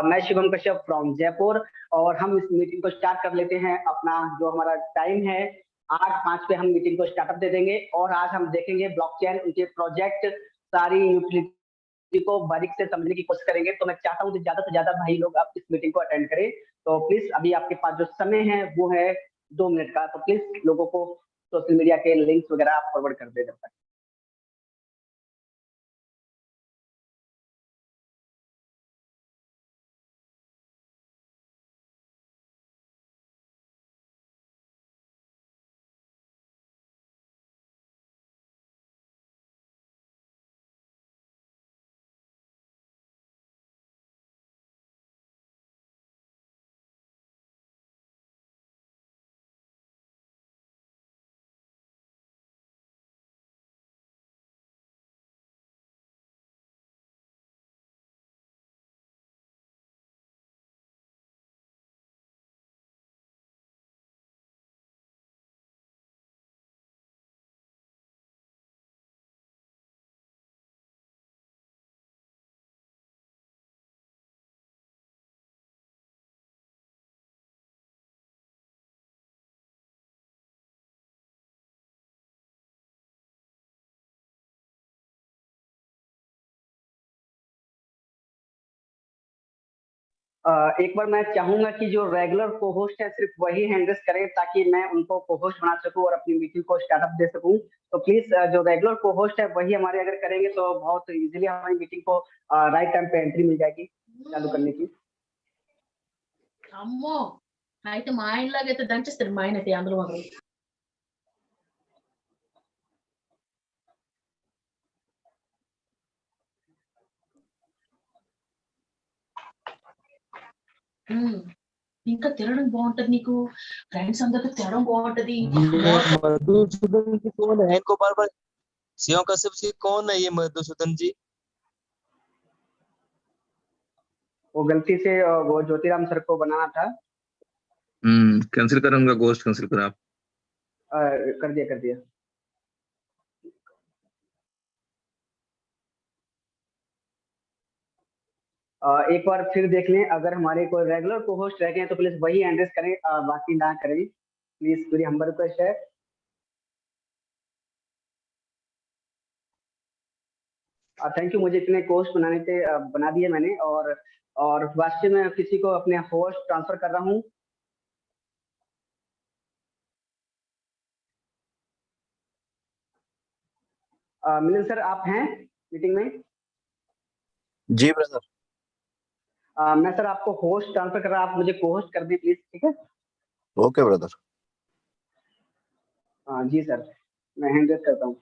मैं शिवम कश्यप फ्रॉम जयपुर और हम इस मीटिंग को स्टार्ट कर लेते हैं। अपना जो हमारा टाइम है 8:05 पे हम मीटिंग को स्टार्टअप दे देंगे और आज हम देखेंगे ब्लॉकचेन, उनके प्रोजेक्ट, सारी यूटिलिटी को बारीक से समझने की कोशिश करेंगे। तो मैं चाहता हूँ कि ज्यादा से ज्यादा भाई लोग आप इस मीटिंग को अटेंड करें। तो प्लीज अभी आपके पास जो समय है वो है 2 मिनट का, तो प्लीज लोगों को सोशल मीडिया के लिंक्स वगैरह आप फॉरवर्ड कर दे जब तक। एक बार मैं चाहूंगा कि जो रेगुलर को होस्ट है सिर्फ वही हैंडल्स करें ताकि मैं उनको को होस्ट बना सकूं और अपनी मीटिंग को स्टार्टअप दे सकूं। तो प्लीज जो रेगुलर को होस्ट है वही हमारे अगर करेंगे तो बहुत इजीली हमारी मीटिंग को राइट टाइम पे एंट्री मिल जाएगी चालू करने की। అమ్మో అయితే మా ఆయనలాగైతే దంచేస్తారు మా ఆయన అయితే అందులో మాకు ఇంకా తినడం బాగుంటది నీకు ఫ్రెండ్స్ అందరితో తినడం బాగుంటది मधुसूदन जी कौन है इनको बार बार शिवम कश्यप जी कौन है ये मधुसूदन जी? वो गलती से वो ज्योतिराम सर को बनाना था। कैंसिल करें उनका गोस्ट, कैंसिल करें आप। कर दिया। एक बार फिर देख लें, अगर हमारे कोई रेगुलर को होस्ट रह गए तो प्लीज वही एड्रेस करें, बाकी ना करें प्लीज, मेरी हम्बल रिक्वेस्ट है। थैंक यू, मुझे इतने कोर्स बनाने से बना दिए मैंने और वास्तव में किसी को अपने होस्ट ट्रांसफर कर रहा हूँ। मिलिंद सर आप हैं मीटिंग में? जी ब्रदर। मैं सर आपको होस्ट ट्रांसफर कर रहा हूँ, आप मुझे को होस्ट कर दी प्लीज, ठीक है? Okay brother. जी सर, मैं हैंड करता हूँ।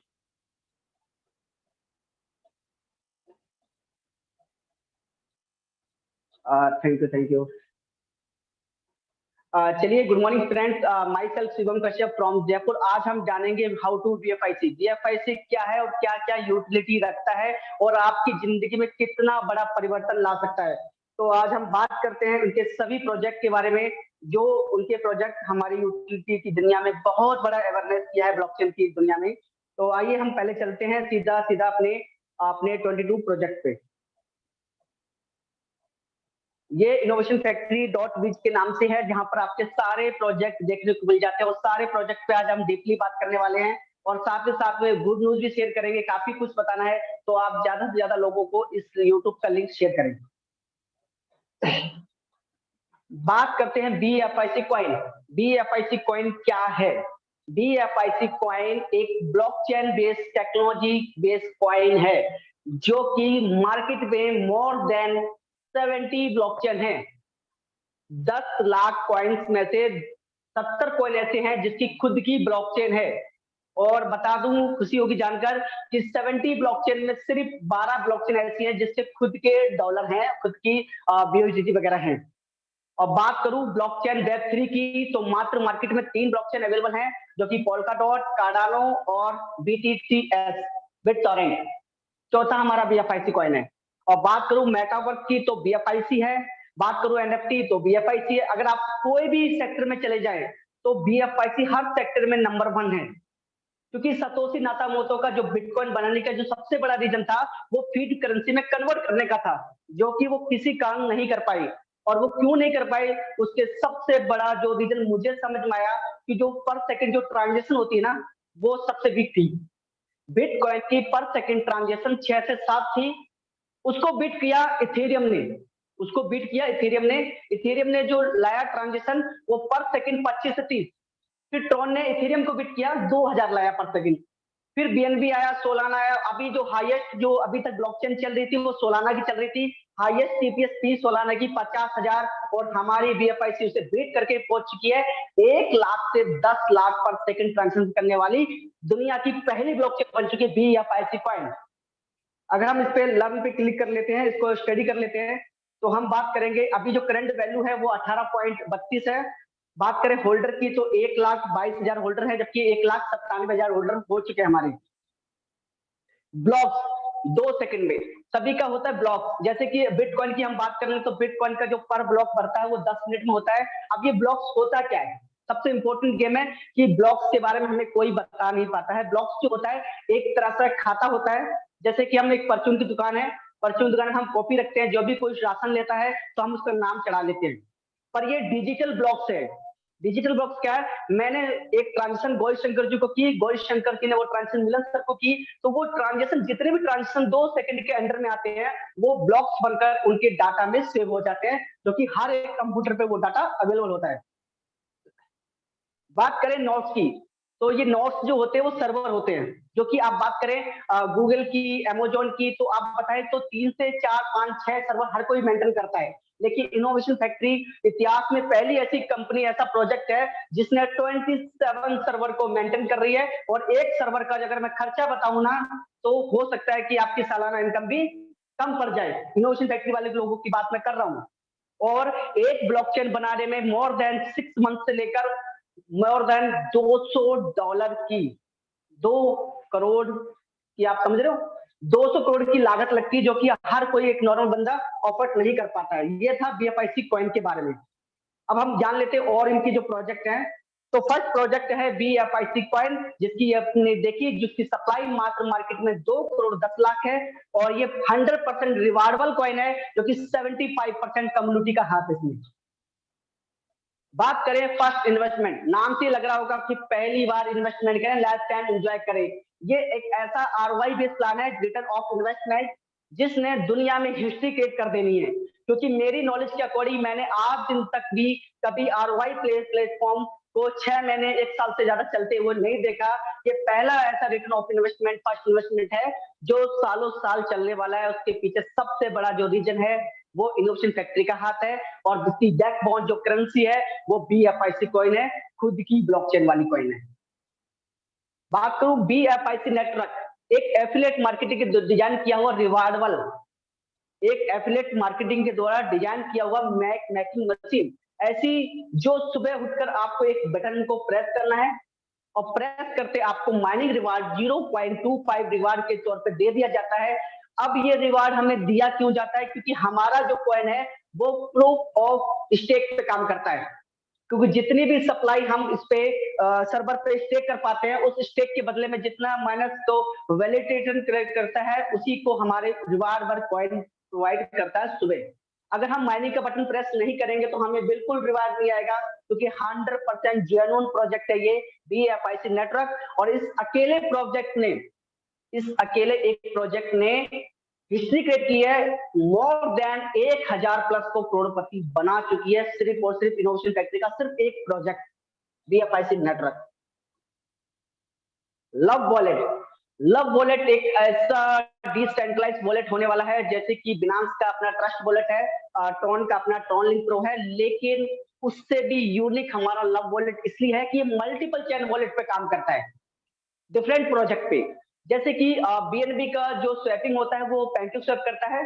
Thank you. चलिए, good morning friends, myself Shivam Kashyap from Jaipur. आज हम जानेंगे हाउ टू बीएफआईसी क्या है और क्या क्या यूटिलिटी रखता है और आपकी जिंदगी में कितना बड़ा परिवर्तन ला सकता है। तो आज हम बात करते हैं उनके सभी प्रोजेक्ट के बारे में, जो उनके प्रोजेक्ट हमारी यूटिलिटी की दुनिया में बहुत बड़ा अवेयरनेस किया है, ब्लॉकचेन की दुनिया में। तो आइए हम पहले चलते हैं सीधा अपने 22 प्रोजेक्ट पे। ये इनोवेशन फैक्ट्री .biz के नाम से है, जहां पर आपके सारे प्रोजेक्ट देखने को मिल जाते हैं और सारे प्रोजेक्ट पे आज हम डीपली बात करने वाले हैं और साथ ही साथ में गुड न्यूज भी शेयर करेंगे। काफी कुछ बताना है, तो आप ज्यादा से ज्यादा लोगों को इस यूट्यूब का लिंक शेयर करें। बात करते हैं BFIC कॉइन। BFIC कॉइन क्या है? BFIC कॉइन एक blockchain based technology based coin है, जो कि मार्केट में मोर देन 70 ब्लॉकचेन है। 10 लाख कॉइन्स में से 70 कॉइन ऐसे हैं जिसकी खुद की ब्लॉकचेन है। और बता दूं, खुशी होगी जानकर कि 70 ब्लॉकचेन में सिर्फ 12 ब्लॉकचेन ऐसी हैं जिससे खुद के डॉलर हैं, खुद की BUSD वगैरह हैं। और बात करूं ब्लॉकचेन वेब3 की, तो मात्र मार्केट में 3 ब्लॉकचेन अवेलेबल हैं, जो कि पोल्काडॉट, कार्डानो और BTCS बिटटॉरेंट। चौथा हमारा BFIC कॉइन है। और बात करूं मेटावर्स की तो BFIC है, बात करूं NFT तो BFIC है। अगर आप कोई भी सेक्टर में चले जाएं तो BFIC हर सेक्टर में नंबर 1 है, क्योंकि सतोशी नाकामोटो का जो बिटकॉइन बनाने का जो सबसे बड़ा रीजन था वो फीड करेंसी में कन्वर्ट करने का था। जो कि वो किसी कारण नहीं कर पाई। और वो क्यों नहीं कर पाई, उसके सबसे बड़ा जो रीजन मुझे समझ में आया कि जो पर सेकंड जो ट्रांजेक्शन होती है ना, वो सबसे वीक थी। बिटकॉइन की पर सेकंड ट्रांजेक्शन 6 से 7 थी। उसको बीट किया इथेरियम ने, उसको बीट किया इथेरियम ने। इथेरियम ने जो लाया ट्रांजेक्शन वो पर सेकंड 25 से 30। फिर ट्रॉन ने इथेरियम को बीट किया, 2000 लाया पर सेकंड। फिर बीएनबी आया, सोलाना आया। अभी जो हाईएस्ट जो अभी तक ब्लॉकचेन चल रही थी वो सोलाना की चल रही थी। हाईएस्ट टीपीएस थी सोलाना की 50,000 और हमारी बीएफआईसी उसे बीट करके पहुंच चुकी है 1 लाख से 10 लाख पर सेकंड ट्रांजेक्शन करने वाली दुनिया की पहली ब्लॉकचेन बन चुकी है बीएफआईसी कॉइन। अगर हम इस पे लर्न पे क्लिक कर लेते हैं, इसको स्टडी कर लेते हैं, तो हम बात करेंगे अभी जो करंट वैल्यू है वो 18.32 है। बात करें होल्डर की तो 1,22,000 होल्डर है, जबकि 1,97,000 होल्डर हो चुके हैं हमारे। ब्लॉक्स 2 सेकंड में सभी का होता है ब्लॉक। जैसे कि बिटकॉइन की हम बात करें तो बिटकॉइन का जो पर ब्लॉक बढ़ता है वो 10 मिनट में होता है। अब ये ब्लॉक्स होता क्या है, सबसे इंपॉर्टेंट गेम है कि ब्लॉक्स के बारे में हमें कोई बता नहीं पाता है। ब्लॉक्स जो होता है एक तरह से खाता होता है। जैसे कि हम एक परचून की दुकान है, परचून दुकान में हम कॉपी रखते हैं, जो भी कोई राशन लेता है तो हम उसका नाम चढ़ा लेते हैं। पर ये डिजिटल ब्लॉक्स है। डिजिटल ब्लॉक्स क्या है, मैंने एक ट्रांजेक्शन गौरी शंकर जी को की, गौरी शंकर जी ने वो ट्रांजेक्शन मिलन सर को की, तो वो ट्रांजेक्शन जितने भी ट्रांजेक्शन 2 सेकंड के अंदर में आते हैं वो ब्लॉक्स बनकर उनके डाटा में सेव हो जाते हैं, जो कि हर एक कंप्यूटर पे वो डाटा अवेलेबल होता है। बात करें नोट्स की, तो ये नोट्स जो होते हैं वो सर्वर होते हैं, जो कि आप बात करें गूगल की, अमेजोन की, तो आप बताएं तो 3 से 4 5 6 सर्वर हर कोई मेंटेन करता है। लेकिन इनोवेशन फैक्ट्री इतिहास में पहली ऐसी कंपनी, ऐसा प्रोजेक्ट है जिसने 27 सर्वर को मेंटेन कर रही है। और एक सर्वर का अगर मैं खर्चा बताऊं ना, तो हो सकता है कि आपकी सालाना इनकम भी कम पड़ जाए। इनोवेशन फैक्ट्री वाले लोगों की बात मैं कर रहा हूँ। और एक ब्लॉकचेन बनाने में मोर देन 6 मंथ से लेकर मोर देन $200 की, 2 करोड़ की, आप समझ रहे हो, 200 करोड़ की लागत लगती है, जो कि हर कोई एक नॉर्मल बंदा ऑफर नहीं कर पाता है। ये था बीएफआईसी कॉइन के बारे में। अब हम जान लेते हैं और इनकी जो प्रोजेक्ट है। तो फर्स्ट प्रोजेक्ट है बीएफआईसी कॉइन, जिसकी आपने देखी, जिसकी सप्लाई मात्र मार्केट में 2 करोड़ 10 लाख है। और ये 100% रिवार्डेबल कॉइन है, जो कि 75% कम्युनिटी का हाथ है इसमें। बात करें फर्स्ट इन्वेस्टमेंट, नाम से लग रहा होगा कि पहली बार इन्वेस्टमेंट करें, लाइफ टाइम एंजॉय करें। ये एक ऐसा आरओआई बेस्ड प्लान है, रिटर्न ऑफ इन्वेस्टमेंट, जिसने दुनिया में हिस्ट्री क्रिएट कर देनी है। क्योंकि मेरी नॉलेज के अकॉर्डिंग मैंने आज दिन तक भी कभी आरओआई प्लेटफॉर्म को 6 महीने 1 साल से ज्यादा चलते हुए नहीं देखा। ये पहला ऐसा return of investment, first investment है जो सालों साल चलने वाला है। उसके पीछे सबसे बड़ा जो रीजन है वो इनोवेशन फैक्ट्री का हाथ है। और जिसकी बैकबोन जो करेंसी है वो बीएफआईसी कॉइन है, खुद की ब्लॉकचेन वाली कॉइन है। बात करूं बीएफआईसी नेटवर्क, एक एफिलिएट मार्केटिंग के डिजाइन किया हुआ रिवार्डेबल, एक एफिलिएट मार्केटिंग के द्वारा डिजाइन किया हुआ मैकिंग मशीन, ऐसी जो सुबह उठकर आपको एक बटन को प्रेस करना है और प्रेस करते आपको माइनिंग रिवार्ड 0.25 रिवार्ड के तौर पे दे दिया जाता है। अब ये रिवार्ड हमें दिया क्यों जाता है, क्योंकि हमारा जो कॉइन है वो प्रूफ ऑफ स्टेक पे काम करता है। क्योंकि जितनी भी सप्लाई हम इस पे सर्वर पे स्टेक कर पाते हैं, उस स्टेक के बदले में जितना माइनस तो वैलिडेशन करता है, उसी को हमारे रिवार्ड वर्क कॉइन प्रोवाइड करता है सुबह। अगर हम माइनिंग का बटन प्रेस नहीं करेंगे तो हमें बिल्कुल रिवार्ड नहीं आएगा, क्योंकि 100% जेन्युइन प्रोजेक्ट है ये बीएफआईसी नेटवर्क। और इस अकेले एक प्रोजेक्ट ने हिस्ट्री क्रिएट की है, मोर देन 1000 प्लस को करोड़पति बना चुकी है, सिर्फ और सिर्फ इनोवेशन फैक्ट्री का सिर्फ एक प्रोजेक्ट बीएफआईसी नेटवर्क। लव वॉलेट एक ऐसा डिसेंट्रलाइज्ड वॉलेट होने वाला है, जैसे कि बिनांस का अपना ट्रस्ट वॉलेट है, ट्रॉन का अपना ट्रॉन लिंक प्रो है, लेकिन उससे भी यूनिक हमारा लव वॉलेट इसलिए है कि ये मल्टीपल चेन वॉलेट पे काम करता है, डिफरेंट प्रोजेक्ट पे। जैसे कि बीएनबी का जो स्वैपिंग होता है वो पैंकेकस्वैप करता है,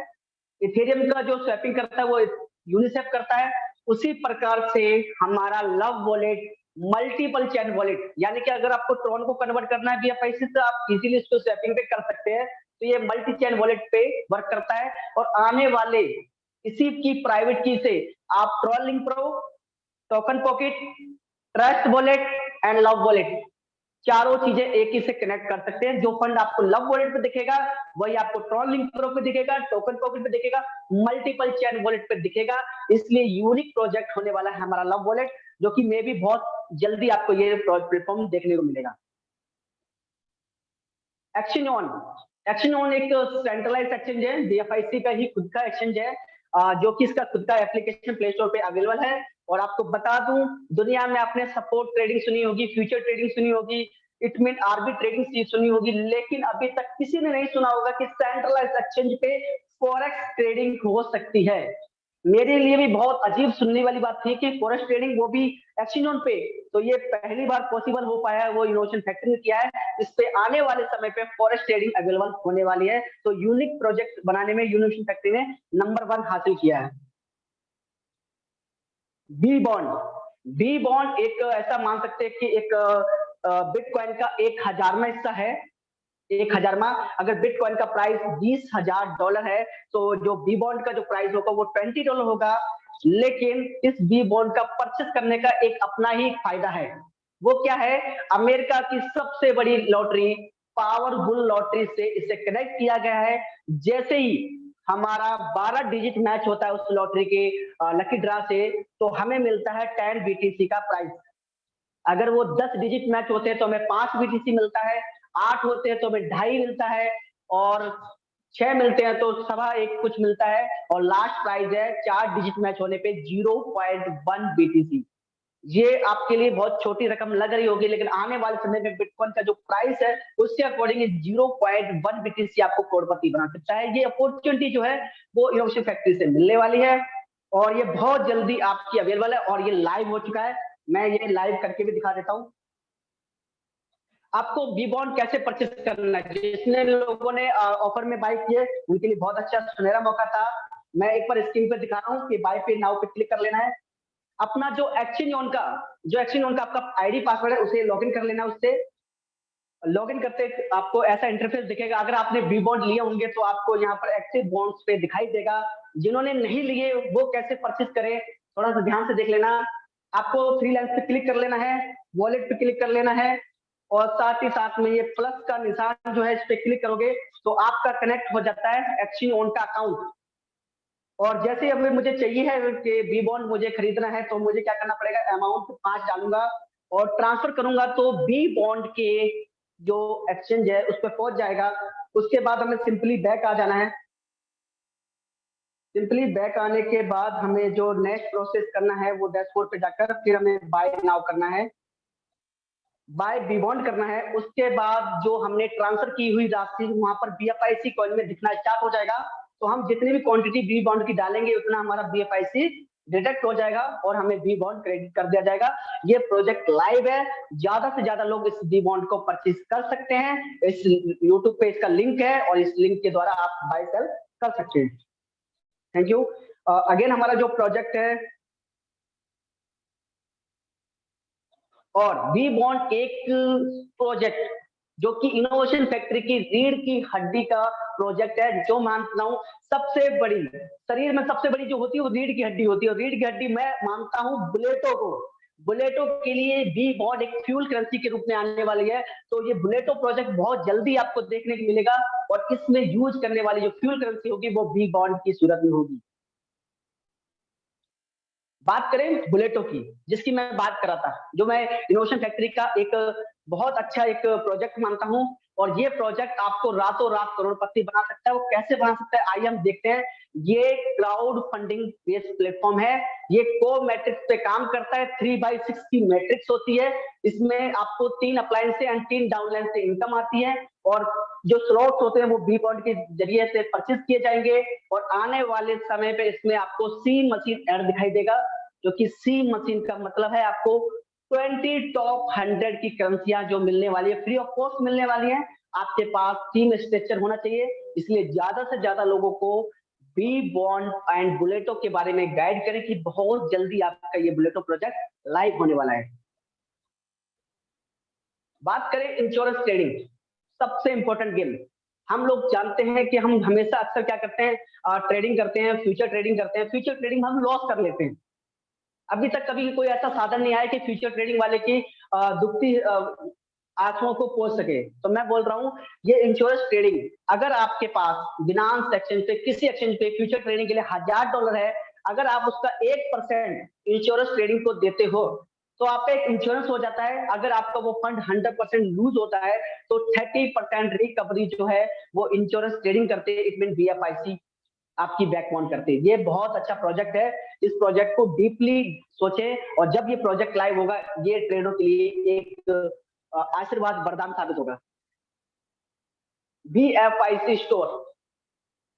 इथेरियम का जो स्वैपिंग करता है वो यूनिस्वैप करता है, उसी प्रकार से हमारा love wallet multiple chain wallet, यानी कि अगर आपको ट्रॉन को कन्वर्ट करना है बीएफआईसी से, आप इजीली इसको स्वैपिंग पे कर सकते हैं। तो ये मल्टी चेन वॉलेट पे वर्क करता है। और आने वाले इसी की प्राइवेट की से आप Tron link pro, token pocket, trust wallet and love wallet चारों चीजें एक ही से कनेक्ट कर सकते हैं। जो फंड आपको लव वॉलेट पे दिखेगा वही आपको ट्रॉन लिंक प्रो पे दिखेगा, टोकन पॉकेट पे दिखेगा, मल्टीपल चैन वॉलेट पे दिखेगा। इसलिए यूनिक प्रोजेक्ट होने वाला है हमारा लव वॉलेट, जो कि मे भी बहुत जल्दी आपको ये प्लेटफॉर्म देखने को मिलेगा। एक्सचेंज एक सेंट्रलाइज्ड एक्सचेंज है, DFIC का ही खुद का एक्सचेंज है, जो कि इसका खुद का एप्लीकेशन प्ले स्टोर पे अवेलेबल है। और आपको बता दूं, दुनिया में आपने सपोर्ट ट्रेडिंग सुनी होगी, फ्यूचर ट्रेडिंग सुनी होगी, इट मीन आरबी ट्रेडिंग सुनी होगी, लेकिन अभी तक किसी ने नहीं सुना होगा कि सेंट्रलाइज्ड एक्सचेंज पे फॉरेक्स ट्रेडिंग हो सकती है। मेरे लिए भी बहुत अजीब सुनने वाली बात थी कि फॉरेक्स ट्रेडिंग वो भी एक्सचेंज पे, तो ये पहली बार पॉसिबल हो पाया है, वो इनोवेशन फैक्ट्री ने किया है। इस पे आने वाले समय पे फॉरेक्स ट्रेडिंग अवेलेबल होने वाली है। तो यूनिक प्रोजेक्ट बनाने में इनोवेशन फैक्ट्री ने नंबर 1 हासिल किया है। बी बॉन्ड एक ऐसा मान सकते हैं कि एक बिटकॉइन का 1000वां हिस्सा है। 1000वां, अगर बिटकॉइन का प्राइस $20,000 है तो जो बी बॉन्ड का जो प्राइस होगा वो $20 होगा। लेकिन इस बी बॉन्ड का परचेस करने का एक अपना ही फायदा है। वो क्या है? अमेरिका की सबसे बड़ी लॉटरी पावरफुल लॉटरी से इसे कनेक्ट किया गया है। जैसे ही हमारा 12 डिजिट मैच होता है उस लॉटरी के लकी ड्रा से, तो हमें मिलता है 10 BTC का प्राइस। अगर वो 10 डिजिट मैच होते हैं तो हमें 5 BTC मिलता है, 8 होते हैं तो हमें 2.5 मिलता है, और 6 मिलते हैं तो 1.25 कुछ मिलता है, और लास्ट प्राइस है 4 डिजिट मैच होने पे 0.1 BTC। ये आपके लिए बहुत छोटी रकम लग रही होगी, लेकिन आने वाले समय में बिटकॉइन का जो प्राइस है उसके अकॉर्डिंग 0.1 BTC आपको करोड़पति बना सकता है। ये अपॉर्चुनिटी जो है वो इनोवेशन फैक्ट्री से मिलने वाली है, और ये बहुत जल्दी आपकी अवेलेबल है, और ये लाइव हो चुका है। मैं ये लाइव करके भी दिखा देता हूं। आपको बी बॉन्ड कैसे परचेस करना है, जितने लोगों ने ऑफर में बाय किए उनके लिए बहुत अच्छा सुनहरा मौका था। मैं एक बार स्क्रीन पे दिखा रहा हूँ कि बाय पे नाउ पे क्लिक कर लेना है। अपना जो एक्सचेंज ऑन का आपका आईडी पासवर्ड है उसे लॉगिन कर लेना। उससे लॉगिन करते आपको ऐसा इंटरफेस दिखेगा। अगर आपने बी बॉन्ड लिए होंगे तो आपको यहाँ पर एक्टिव बॉन्ड्स पे दिखाई देगा। जिन्होंने नहीं लिए वो कैसे परचेस करें, थोड़ा सा ध्यान से देख लेना। आपको थ्री लाइन पे क्लिक कर लेना है, वॉलेट पे क्लिक कर लेना है, और साथ ही साथ में ये प्लस का निशान जो है इस पे क्लिक करोगे तो आपका कनेक्ट हो जाता है एक्सचेंज ऑन का अकाउंट। और जैसे अभी मुझे चाहिए है कि बी बॉन्ड मुझे खरीदना है तो मुझे क्या करना पड़ेगा, अमाउंट 5 डालूंगा और ट्रांसफर करूंगा तो बी बॉन्ड के जो एक्सचेंज है उस पर पहुंच जाएगा। उसके बाद हमें सिंपली बैक आ जाना है। सिंपली बैक आने के बाद हमें जो नेक्स्ट प्रोसेस करना है वो डैशबोर्ड पे जाकर फिर हमें बाय नाउ करना है, बाय बी बॉन्ड करना है। उसके बाद जो हमने ट्रांसफर की हुई राशि वहां पर BFIC कॉइन में दिखना स्टार्ट हो जाएगा। तो हम जितनी भी क्वांटिटी बी बॉन्ड की डालेंगे उतना हमारा BFIC डिटेक्ट हो जाएगा और हमें बी बॉन्ड क्रेडिट कर दिया जाएगा। ये प्रोजेक्ट लाइव है, ज्यादा से ज्यादा लोग इस बी बॉन्ड को परचेज कर सकते हैं। इस यूट्यूब पे इसका लिंक है और इस लिंक के द्वारा आप बाय सेल कर सकते हैं। Thank you. अगेन हमारा जो प्रोजेक्ट है, और बी बॉन्ड एक प्रोजेक्ट जो कि इनोवेशन फैक्ट्री की रीढ़ की हड्डी का प्रोजेक्ट है, जो मानता हूं सबसे बड़ी, शरीर में सबसे बड़ी जो होती है वो रीढ़ की हड्डी होती है। और रीढ़ की हड्डी मैं मानता हूं बुलेटो को। बुलेटो के लिए बी बॉन्ड एक फ्यूल करेंसी के रूप में आने वाली है। तो ये बुलेटो प्रोजेक्ट बहुत जल्दी आपको देखने को मिलेगा, और इसमें यूज करने वाली जो फ्यूल करेंसी होगी वो बी बॉन्ड की सूरत में होगी। बात करें बुलेटो की, जिसकी मैं बात कर रहा था, जो मैं इनोवेशन फैक्ट्री का एक बहुत अच्छा एक प्रोजेक्ट मानता हूं, और ये प्रोजेक्ट आपको रातों रात करोड़पति बना सकता है। वो कैसे बना सकता है आइए हम देखते हैं। ये क्राउड फंडिंग बेस्ड प्लेटफॉर्म है। ये को मैट्रिक्स पे काम करता है। 3/6 की मैट्रिक्स होती है। इसमें आपको 3 अपलाइन से एंड 3 डाउनलाइन से इनकम आती है, और जो स्लॉट्स होते हैं वो बी बॉन्ड के जरिए से परचेज किए जाएंगे। और आने वाले समय पे इसमें आपको सी मशीन ऐड दिखाई देगा, जो कि सी मशीन का मतलब है आपको 20 टॉप 100 की करेंसियां जो मिलने वाली है, फ्री ऑफ कॉस्ट मिलने वाली है। आपके पास टीम स्ट्रक्चर होना चाहिए। इसलिए ज्यादा से ज्यादा लोगों को बी बॉन्ड एंड बुलेटो के बारे में गाइड करें कि बहुत जल्दी आपका ये बुलेटो प्रोजेक्ट लाइव होने वाला है। बात करें इंश्योरेंस ट्रेडिंग, सबसे इंपॉर्टेंट गेम। हम लोग जानते हैं कि हम हमेशा अक्सर क्या करते हैं, ट्रेडिंग करते हैं, फ्यूचर ट्रेडिंग करते हैं। फ्यूचर ट्रेडिंग हम लॉस कर लेते हैं। अभी तक कभी कोई ऐसा साधन नहीं आया कि फ्यूचर ट्रेडिंग वाले की दुखती आंखों को पोंछ सके। तो मैं बोल रहा हूँ ये इंश्योरेंस ट्रेडिंग, अगर आपके पास बिनांस एक्सचेंज पे किसी एक्सचेंज पे फ्यूचर ट्रेडिंग के लिए $1000 है, अगर आप उसका 1% इंश्योरेंस ट्रेडिंग को देते हो तो आपका एक इंश्योरेंस हो जाता है। अगर आपका वो फंड 100% लूज होता है तो 30% रिकवरी जो है वो इंश्योरेंस ट्रेडिंग करते हैं, इट मीन BFIC आपकी बैकबोन करते हैं। ये बहुत अच्छा प्रोजेक्ट है, इस प्रोजेक्ट को डीपली सोचें और जब ये प्रोजेक्ट लाइव होगा ये ट्रेडरों के लिए एक आशीर्वाद वरदान साबित होगा। BFIC स्टोर,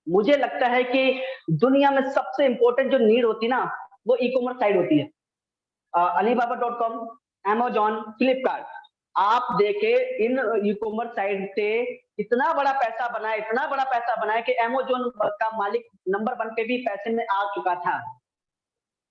मुझे लगता है कि दुनिया में सबसे इंपॉर्टेंट जो नीड होती है ना वो ई कॉमर्स साइड होती है। Alibaba.com, Amazon, फ्लिपकार्ट, आप देखे इन ई कॉमर्स साइड से इतना बड़ा पैसा बनाया कि Amazon का मालिक नंबर 1 पे भी पैसे में आ चुका था।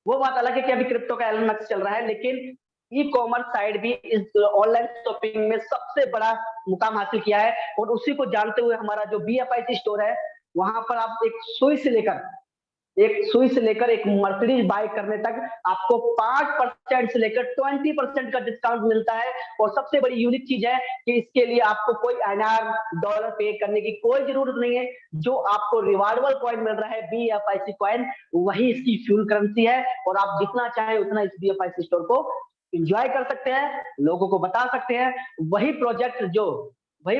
वो बात अलग है कि अभी क्रिप्टो का एलन मस्क चल रहा है, लेकिन ई कॉमर्स साइड भी इस ऑनलाइन शॉपिंग में सबसे बड़ा मुकाम हासिल किया है। और उसी को जानते हुए हमारा जो BFIC स्टोर है वहां पर आप एक सुई से लेकर एक मर्सिडीज बाय करने तक आपको 5% से लेकर 20% का डिस्काउंट मिलता है। और सबसे बड़ी यूनिक चीज है कि इसके लिए आपको कोई $1000 पे करने की कोई जरूरत नहीं है। जो आपको रिवार्डेबल कॉइन मिल रहा है BFIC कॉइन, वही इसकी फ्यूल करेंसी है और आप जितना चाहें उतना इस BFIC स्टोर को एंजॉय कर सकते हैं, लोगों को बता सकते हैं। वही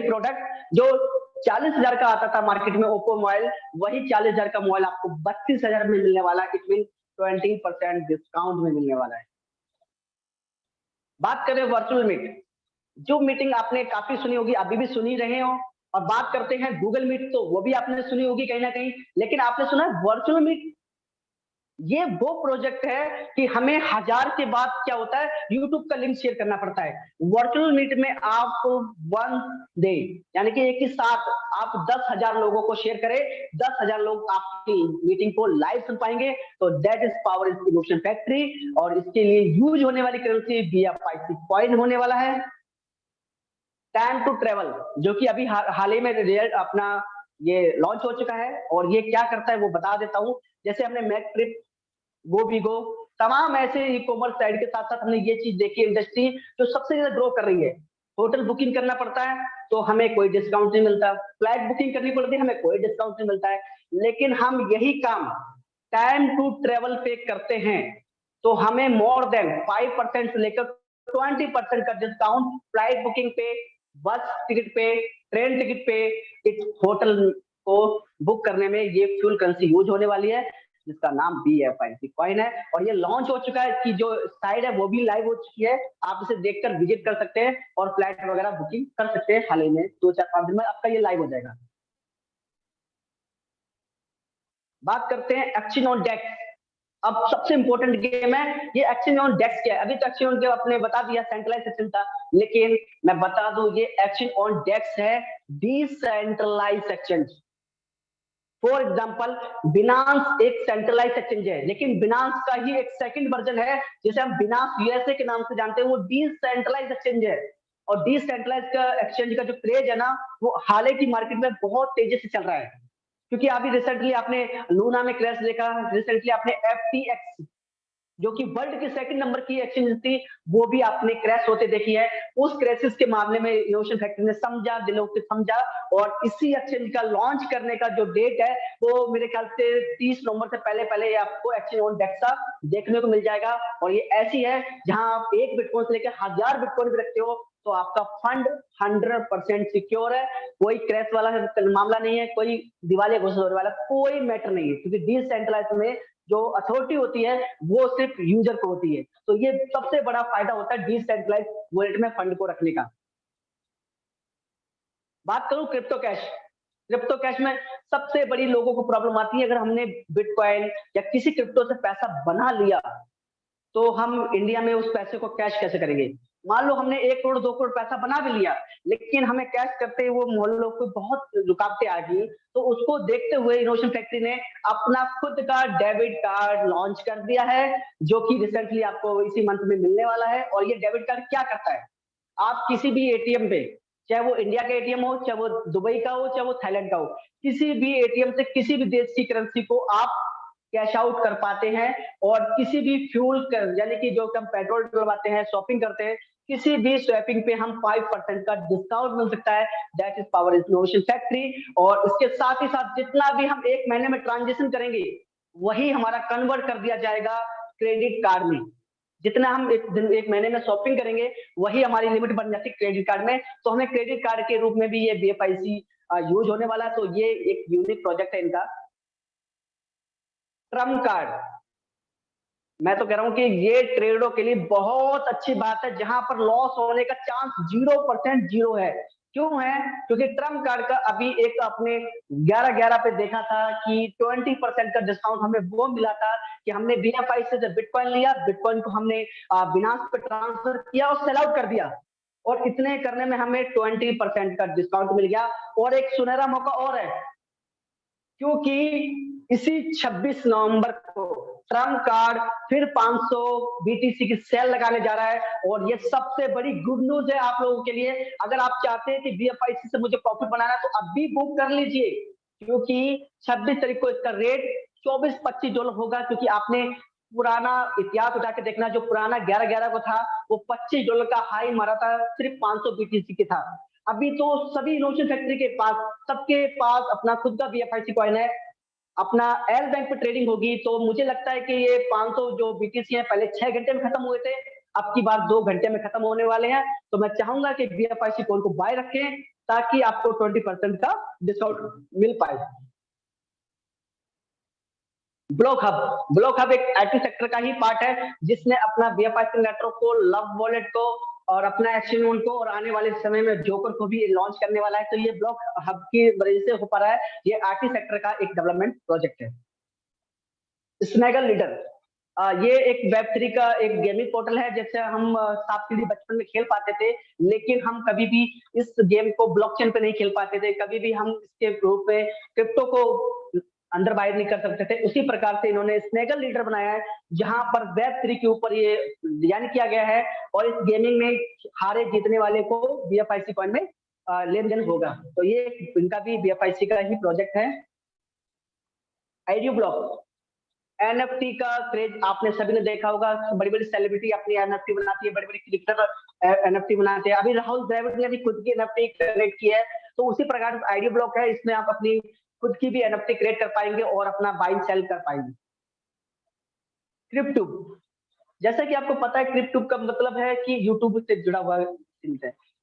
प्रोडक्ट जो 40,000 का आता था मार्केट में ओप्पो मोबाइल, वही 40,000 का मोबाइल आपको 32,000 में मिलने वाला है, इट मीन 20% डिस्काउंट में मिलने वाला है। बात करें वर्चुअल मीट, जो मीटिंग आपने काफी सुनी होगी, अभी भी सुनी रहे हो। और बात करते हैं गूगल मीट, तो वो भी आपने सुनी होगी कहीं ना कहीं, लेकिन आपने सुना वर्चुअल मीट? ये वो प्रोजेक्ट है कि हमें 1000 के बाद क्या होता है, यूट्यूब का लिंक शेयर करना पड़ता है। वर्चुअल मीट में आप 1 डे यानी कि एक ही साथ आप 10,000 लोगों को शेयर करें, 10,000 लोग आपकी मीटिंग को लाइव सुन पाएंगे। तो that is power innovation factory, और इसके लिए यूज होने वाली करेंसी BFIC कॉइन होने वाला है। टाइम टू ट्रेवल, जो कि अभी हाल ही में रिजल्ट अपना ये लॉन्च हो चुका है, और ये क्या करता है वो बता देता हूं। जैसे हमने मैक ट्रिप, गोबीगो, तमाम ऐसे ई कॉमर्स साइट के साथ साथ हमने ये चीज देखी, इंडस्ट्री जो सबसे ज्यादा ग्रो कर रही है। होटल बुकिंग करना पड़ता है तो हमें कोई डिस्काउंट नहीं मिलता, फ्लाइट बुकिंग करनी पड़ती है हमें कोई डिस्काउंट नहीं मिलता है, लेकिन हम यही काम टाइम टू ट्रेवल पे करते हैं तो हमें मोर देन 5% से लेकर 20% का डिस्काउंट फ्लाइट बुकिंग पे, बस टिकट पे, ट्रेन टिकट पे, इस होटल को बुक करने में ये फ्यूल करेंसी यूज होने वाली है, जिसका नाम BFIC कॉइन है। और ये लॉन्च हो चुका है, इसकी जो साइट है वो भी लाइव हो चुकी है, आप इसे देखकर विजिट कर सकते हैं और फ्लाइट वगैरह बुकिंग कर सकते हैं। हाल ही में 2-4-5 दिन में आपका ये लाइव हो जाएगा। बात करते हैं एक्सचेंज ऑन डेक्स। अब सबसे इंपॉर्टेंट गेम है ये एक्सचेंज ऑन डेक्स। क्या है? अभी तो एक्सचेंज ऑन डेक्स आपने बता दिया सेंट्रलाइज एक्सचेंज था, लेकिन मैं बता दूं ये एक्सचेंज ऑन डेक्स है decentralise exchange. For example Binance एक सेंट्रलाइज एक्सचेंज है, लेकिन बिनांस का ही एक सेकंड वर्जन है जिसे हम बिनांस यूएसए के नाम से जानते हैं, वो डिसेंट्रलाइज एक्सचेंज है। और डिसेंट्रलाइज का एक्सचेंज का जो क्रेज है ना, वो हाल की मार्केट में बहुत तेजी से चल रहा है, क्योंकि अभी रिसेंटली आपने लूना में क्रैश देखा, रिसेंटली आपने FTX जो कि वर्ल्ड की सेकंड नंबर की एक्सचेंज थी, वो भी आपने क्रैश होते देखी है। उस क्राइसिस के मामले में इनोवेशन फैक्ट्री ने समझा, दिलों के समझा, और इसी एक्सचेंज का लॉन्च करने का जो डेट है वो मेरे ख्याल से 30 नवंबर से पहले आपको एक्सचेंज ऑन डेक्स का देखने को मिल जाएगा। और ये ऐसी है जहां आप 1 बिटकॉइन से लेकर 1000 बिटकॉइन भी रखते हो तो आपका फंड 100% सिक्योर है, कोई क्रैश वाला मामला नहीं है, कोई दिवालिया घोषित होने वाला कोई मैटर नहीं है, क्योंकि डिसेंट्रलाइज में जो अथॉरिटी होती है वो सिर्फ यूजर को होती है। तो ये सबसे बड़ा फायदा होता है डिसेंट्रलाइज वॉलेट में फंड को रखने का। बात करूं क्रिप्टो कैश में सबसे बड़ी लोगों को प्रॉब्लम आती है, अगर हमने बिटकॉइन या किसी क्रिप्टो से पैसा बना लिया तो हम इंडिया में उस पैसे को कैश कैसे करेंगे। मान लो हमने 1 करोड़ 2 करोड़ पैसा बना भी लिया, लेकिन हमें कैश करते हुए मोहल्लों को बहुत रुकावटें आ गई, तो उसको देखते हुए इनोवेशन फैक्ट्री ने अपना खुद का डेबिट कार्ड लॉन्च कर दिया है, जो कि रिसेंटली आपको इसी मंथ में मिलने वाला है। और ये डेबिट कार्ड क्या करता है, आप किसी भी एटीएम पे, चाहे वो इंडिया का एटीएम हो, चाहे वो दुबई का हो, चाहे वो थाईलैंड का हो, किसी भी एटीएम से किसी भी देश की करेंसी को आप कैश आउट कर पाते हैं। और किसी भी फ्यूल यानी कि जो हम पेट्रोल डलवाते हैं, शॉपिंग करते हैं, किसी भी स्वैपिंग पे हम 5% का डिस्काउंट मिल सकता है। That is power innovation factory. और इसके साथ ही साथ जितना भी हम एक महीने में ट्रांजेक्शन करेंगे वही हमारा कन्वर्ट कर दिया जाएगा क्रेडिट कार्ड में। जितना हम एक महीने में शॉपिंग करेंगे वही हमारी लिमिट बन जाती है क्रेडिट कार्ड में। तो हमें क्रेडिट कार्ड के रूप में भी ये BFIC यूज होने वाला है। तो ये एक यूनिक प्रोजेक्ट है इनका। ट्रम्प कार्ड, मैं तो कह रहा हूं कि ये ट्रेडरों के लिए बहुत अच्छी बात है, जहां पर लॉस होने का चांस 0% जीरो है। क्यों है? क्योंकि ट्रम्प कार्ड का अभी एक अपने 11-11 पे देखा था कि 20% का डिस्काउंट हमें वो मिला था कि हमने BFI से जब बिटकॉइन लिया, बिटकॉइन को हमने बिनांस पे ट्रांसफर किया और सेल आउट कर दिया, और इतने करने में हमें 20% का डिस्काउंट मिल गया। और एक सुनहरा मौका और है, क्योंकि इसी 26 नवंबर को ट्रम्प कार्ड फिर 500 BTC की सेल लगाने जा रहा है। और ये सबसे बड़ी गुड न्यूज है आप लोगों के लिए। अगर आप चाहते हैं कि BFIC से मुझे प्रॉफिट बनाना है तो अब भी बुक कर लीजिए, क्योंकि 26 तारीख को इसका रेट $24-25 होगा। क्योंकि आपने पुराना इतिहास उठा के देखना, जो पुराना 11-11 को था वो $25 का हाई मारा था, सिर्फ 500 BTC की था। अभी तो सभी इनोवेशन फैक्ट्री के पास, सबके पास अपना खुद का BFIC कॉइन है, अपना एल बैंक पे ट्रेडिंग होगी। तो मुझे लगता है कि ये 500 जो BTC है पहले 6 घंटे में खत्म हुए थे, अब की बार 2 घंटे में खत्म होने वाले हैं। तो मैं चाहूंगा कि BFIC कॉइन को बाय रखें ताकि आपको 20% का डिस्काउंट मिल पाए। ब्लॉक हब एक IT सेक्टर का ही पार्ट है, जिसने अपना BFIC नेटवर्क को, लव वॉलेट को और अपना एक्सचेंज को और आने वाले समय में जोकर को भी लॉन्च करने वाला है। तो ये ब्लॉक हब की वजह से हो पा रहा है। ये IT सेक्टर का एक डेवलपमेंट प्रोजेक्ट है। स्नैगल लीडर, ये एक Web3 का एक गेमिंग पोर्टल है, जैसे हम सांप सीढ़ी बचपन में खेल पाते थे, लेकिन हम कभी भी इस गेम को ब्लॉकचेन पे नहीं खेल पाते थे, कभी भी हम इसके रूप में क्रिप्टो को अंदर बाहर नहीं कर सकते थे। उसी प्रकार से इन्होंने स्नैगल लीडर बनाया है, जहां पर Web3 के ऊपर ये डिजाइन किया गया है। और इस गेमिंग में हारे जीतने वाले को BFIC कॉइन में लेन देन होगा। तो ये इनका भी BFIC का ही प्रोजेक्ट है। आईडियो ब्लॉक, NFT का क्रेज आपने सभी ने देखा होगा। बड़ी बड़ी सेलिब्रिटी अपनी NFT बनाती है, बड़ी बड़ी क्रिकेटर NFT बनाते हैं। अभी राहुल द्रविड़ ने भी खुद की NFT क्रिएट की है। तो उसी प्रकार आईडियो ब्लॉक है, इसमें आप अपनी खुद की भी NFT क्रिएट कर पाएंगे और अपना बाइंग सेल कर पाएंगे। क्रिप्टूब, जैसा कि आपको पता है क्रिप्टूब का मतलब है कि यूट्यूब से जुड़ा हुआ है।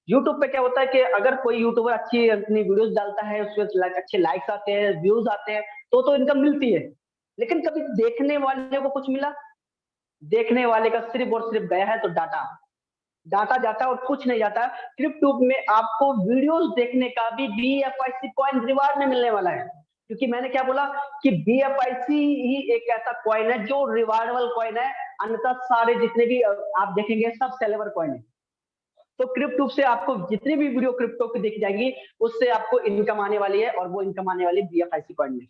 यूट्यूब पे क्या होता है कि अगर कोई यूट्यूबर अच्छी अपनी वीडियोस डालता है, उसमें अच्छे लाइक्स आते हैं, व्यूज आते हैं, तो इनकम मिलती है। लेकिन कभी देखने वाले को कुछ मिला? देखने वाले का सिर्फ और सिर्फ गया है तो डाटा जाता है और कुछ नहीं जाता। क्रिप्टूब में आपको वीडियोस देखने का भी BFIC कॉइन रिवार्ड में मिलने वाला है। क्योंकि मैंने क्या बोला कि BFIC ही एक ऐसा कॉइन है जो रिवार्डेबल कॉइन है, अन्यथा सारे जितने भी आप देखेंगे सब सेलेबल कॉइन है। तो क्रिप्टूब से आपको जितनी भी वीडियो क्रिप्टो की देखी जाएगी उससे आपको इनकम आने वाली है, और वो इनकम आने वाली BFIC कॉइन में।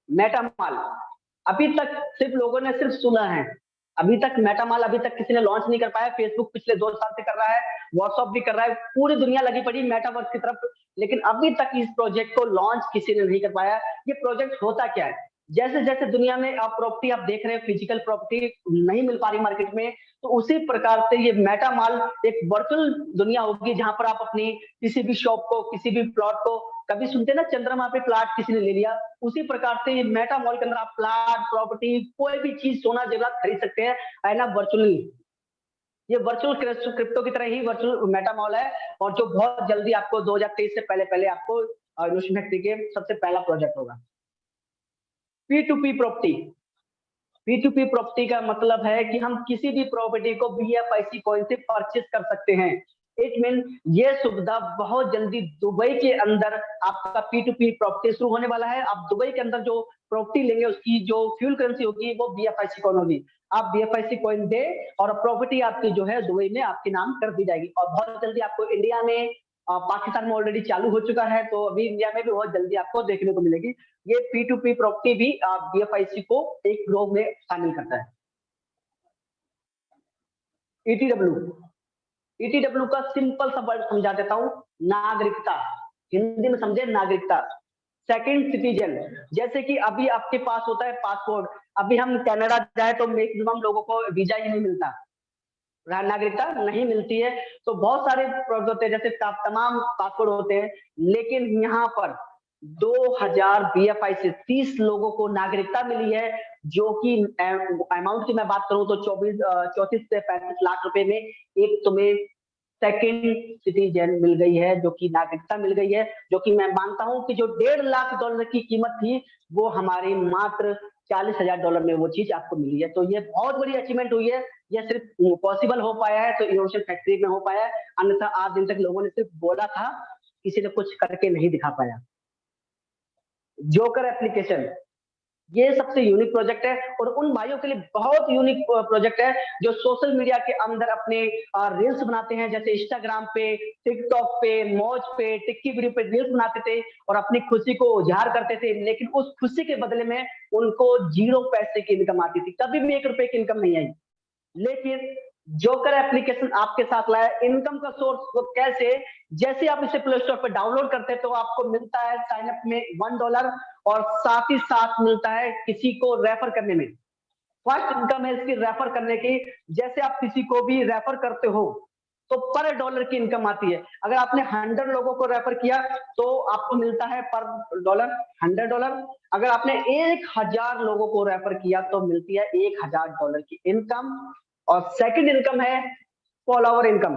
मेटामाल, अभी तक सिर्फ लोगों ने सिर्फ सुना है, अभी तक मेटामाल अभी तक किसी ने लॉन्च नहीं कर पाया। फेसबुक पिछले 2 साल से कर रहा है, व्हाट्सएप भी कर रहा है, पूरी दुनिया लगी पड़ी मेटावर्स की तरफ, लेकिन अभी तक इस प्रोजेक्ट को लॉन्च किसी ने नहीं कर पाया। ये प्रोजेक्ट होता क्या है? जैसे जैसे दुनिया में आप प्रॉपर्टी आप देख रहे हैं, फिजिकल प्रॉपर्टी नहीं मिल पा रही मार्केट में, तो उसी प्रकार से ये मेटामाल एक वर्चुअल दुनिया होगी, जहां पर आप अपनी किसी भी शॉप को, किसी भी प्लॉट को, कभी सुनते ना चंद्रमा पे प्लाट किसी ने ले लिया, उसी प्रकार से ये मेटा मॉल के अंदर आप प्लाट, प्रॉपर्टी, कोई भी चीज, सोना जेवरात खरीद सकते हैं, है ना, वर्चुअली। ये वर्चुअल क्रिप्टो की तरह ही वर्चुअल मेटा मॉल है, और जो बहुत जल्दी आपको 2023 से पहले आपको इनोवेशन फैक्ट्री के सबसे पहला प्रोजेक्ट होगा। P2P प्रॉपर्टी, P2P प्रॉपर्टी का मतलब है कि हम किसी भी प्रॉपर्टी को BFIC कॉइन से परचेज कर सकते हैं। इट मीन ये सुविधा बहुत जल्दी दुबई के अंदर आपका P2P प्रॉपर्टी शुरू होने वाला है। आप दुबई के अंदर जो प्रॉपर्टी लेंगे उसकी जो फ्यूल करेंसी होगी वो BFIC कॉइन होगी। आप BFIC कॉइन दे और प्रॉपर्टी आपकी जो है दुबई में आपके नाम कर दी जाएगी। और बहुत जल्दी आपको इंडिया में, पाकिस्तान में ऑलरेडी चालू हो चुका है, तो अभी इंडिया में भी बहुत जल्दी आपको देखने को मिलेगी। ये P2P प्रॉपर्टी भी BFIC को एक ग्रोव में शामिल करता है। ETW का सिंपल सा वर्ड समझा देता हूं, नागरिकता, हिंदी में समझे नागरिकता। सेकंड सिटीजन, जैसे कि अभी आपके पास होता है पासपोर्ट, अभी हम कनाडा जाए तो मैक्सिमम लोगों को वीजा ही नहीं मिलता, नागरिकता नहीं मिलती है। तो बहुत सारे प्रोजेक्ट होते हैं, जैसे तमाम पासपोर्ट होते हैं, लेकिन यहाँ पर 2000 BFI से 30 लोगों को नागरिकता मिली है, जो कि अमाउंट की मैं बात करूं तो 34 से 35 लाख रुपए में एक तुम्हें सेकंड सिटीजन मिल गई है, जो कि नागरिकता मिल गई है, जो कि मैं मानता हूं कि जो $1.5 लाख की कीमत थी वो हमारी मात्र $40,000 में वो चीज आपको मिली है। तो ये बहुत बड़ी अचीवमेंट हुई है। यह सिर्फ पॉसिबल हो पाया है तो इनोवेशन फैक्ट्री में हो पाया है, अन्यथा आज दिन तक लोगों ने सिर्फ बोला था, किसी ने कुछ करके नहीं दिखा पाया। जोकर एप्लीकेशन ये सबसे यूनिक प्रोजेक्ट है और उन भाइयों के लिए बहुत यूनिक प्रोजेक्ट है जो सोशल मीडिया के अंदर अपने रील्स बनाते हैं, जैसे इंस्टाग्राम पे, टिकटॉक पे, मौज पे, टिक्की वीडियो पे रील्स बनाते थे और अपनी खुशी को उजागर करते थे, लेकिन उस खुशी के बदले में उनको 0 पैसे की इनकम आती थी, कभी भी 1 रुपए की इनकम नहीं आई। लेकिन जोकर एप्लीकेशन आपके साथ लाया इनकम का सोर्स को कैसे, जैसे आप इसे प्ले स्टोर पर डाउनलोड करते हैं तो आपको मिलता है साइन अप में $1 और साथ ही साथ मिलता है किसी को रेफर करने में। फर्स्ट इनकम है इसकी रेफर करने की। जैसे आप किसी को भी रेफर करते हो तो पर डॉलर की इनकम आती है। अगर आपने 100 लोगों को रेफर किया तो आपको मिलता है पर डॉलर $100। अगर आपने 1000 लोगों को रेफर किया तो मिलती है $1000 की इनकम। और सेकंड इनकम है फॉलोवर इनकम।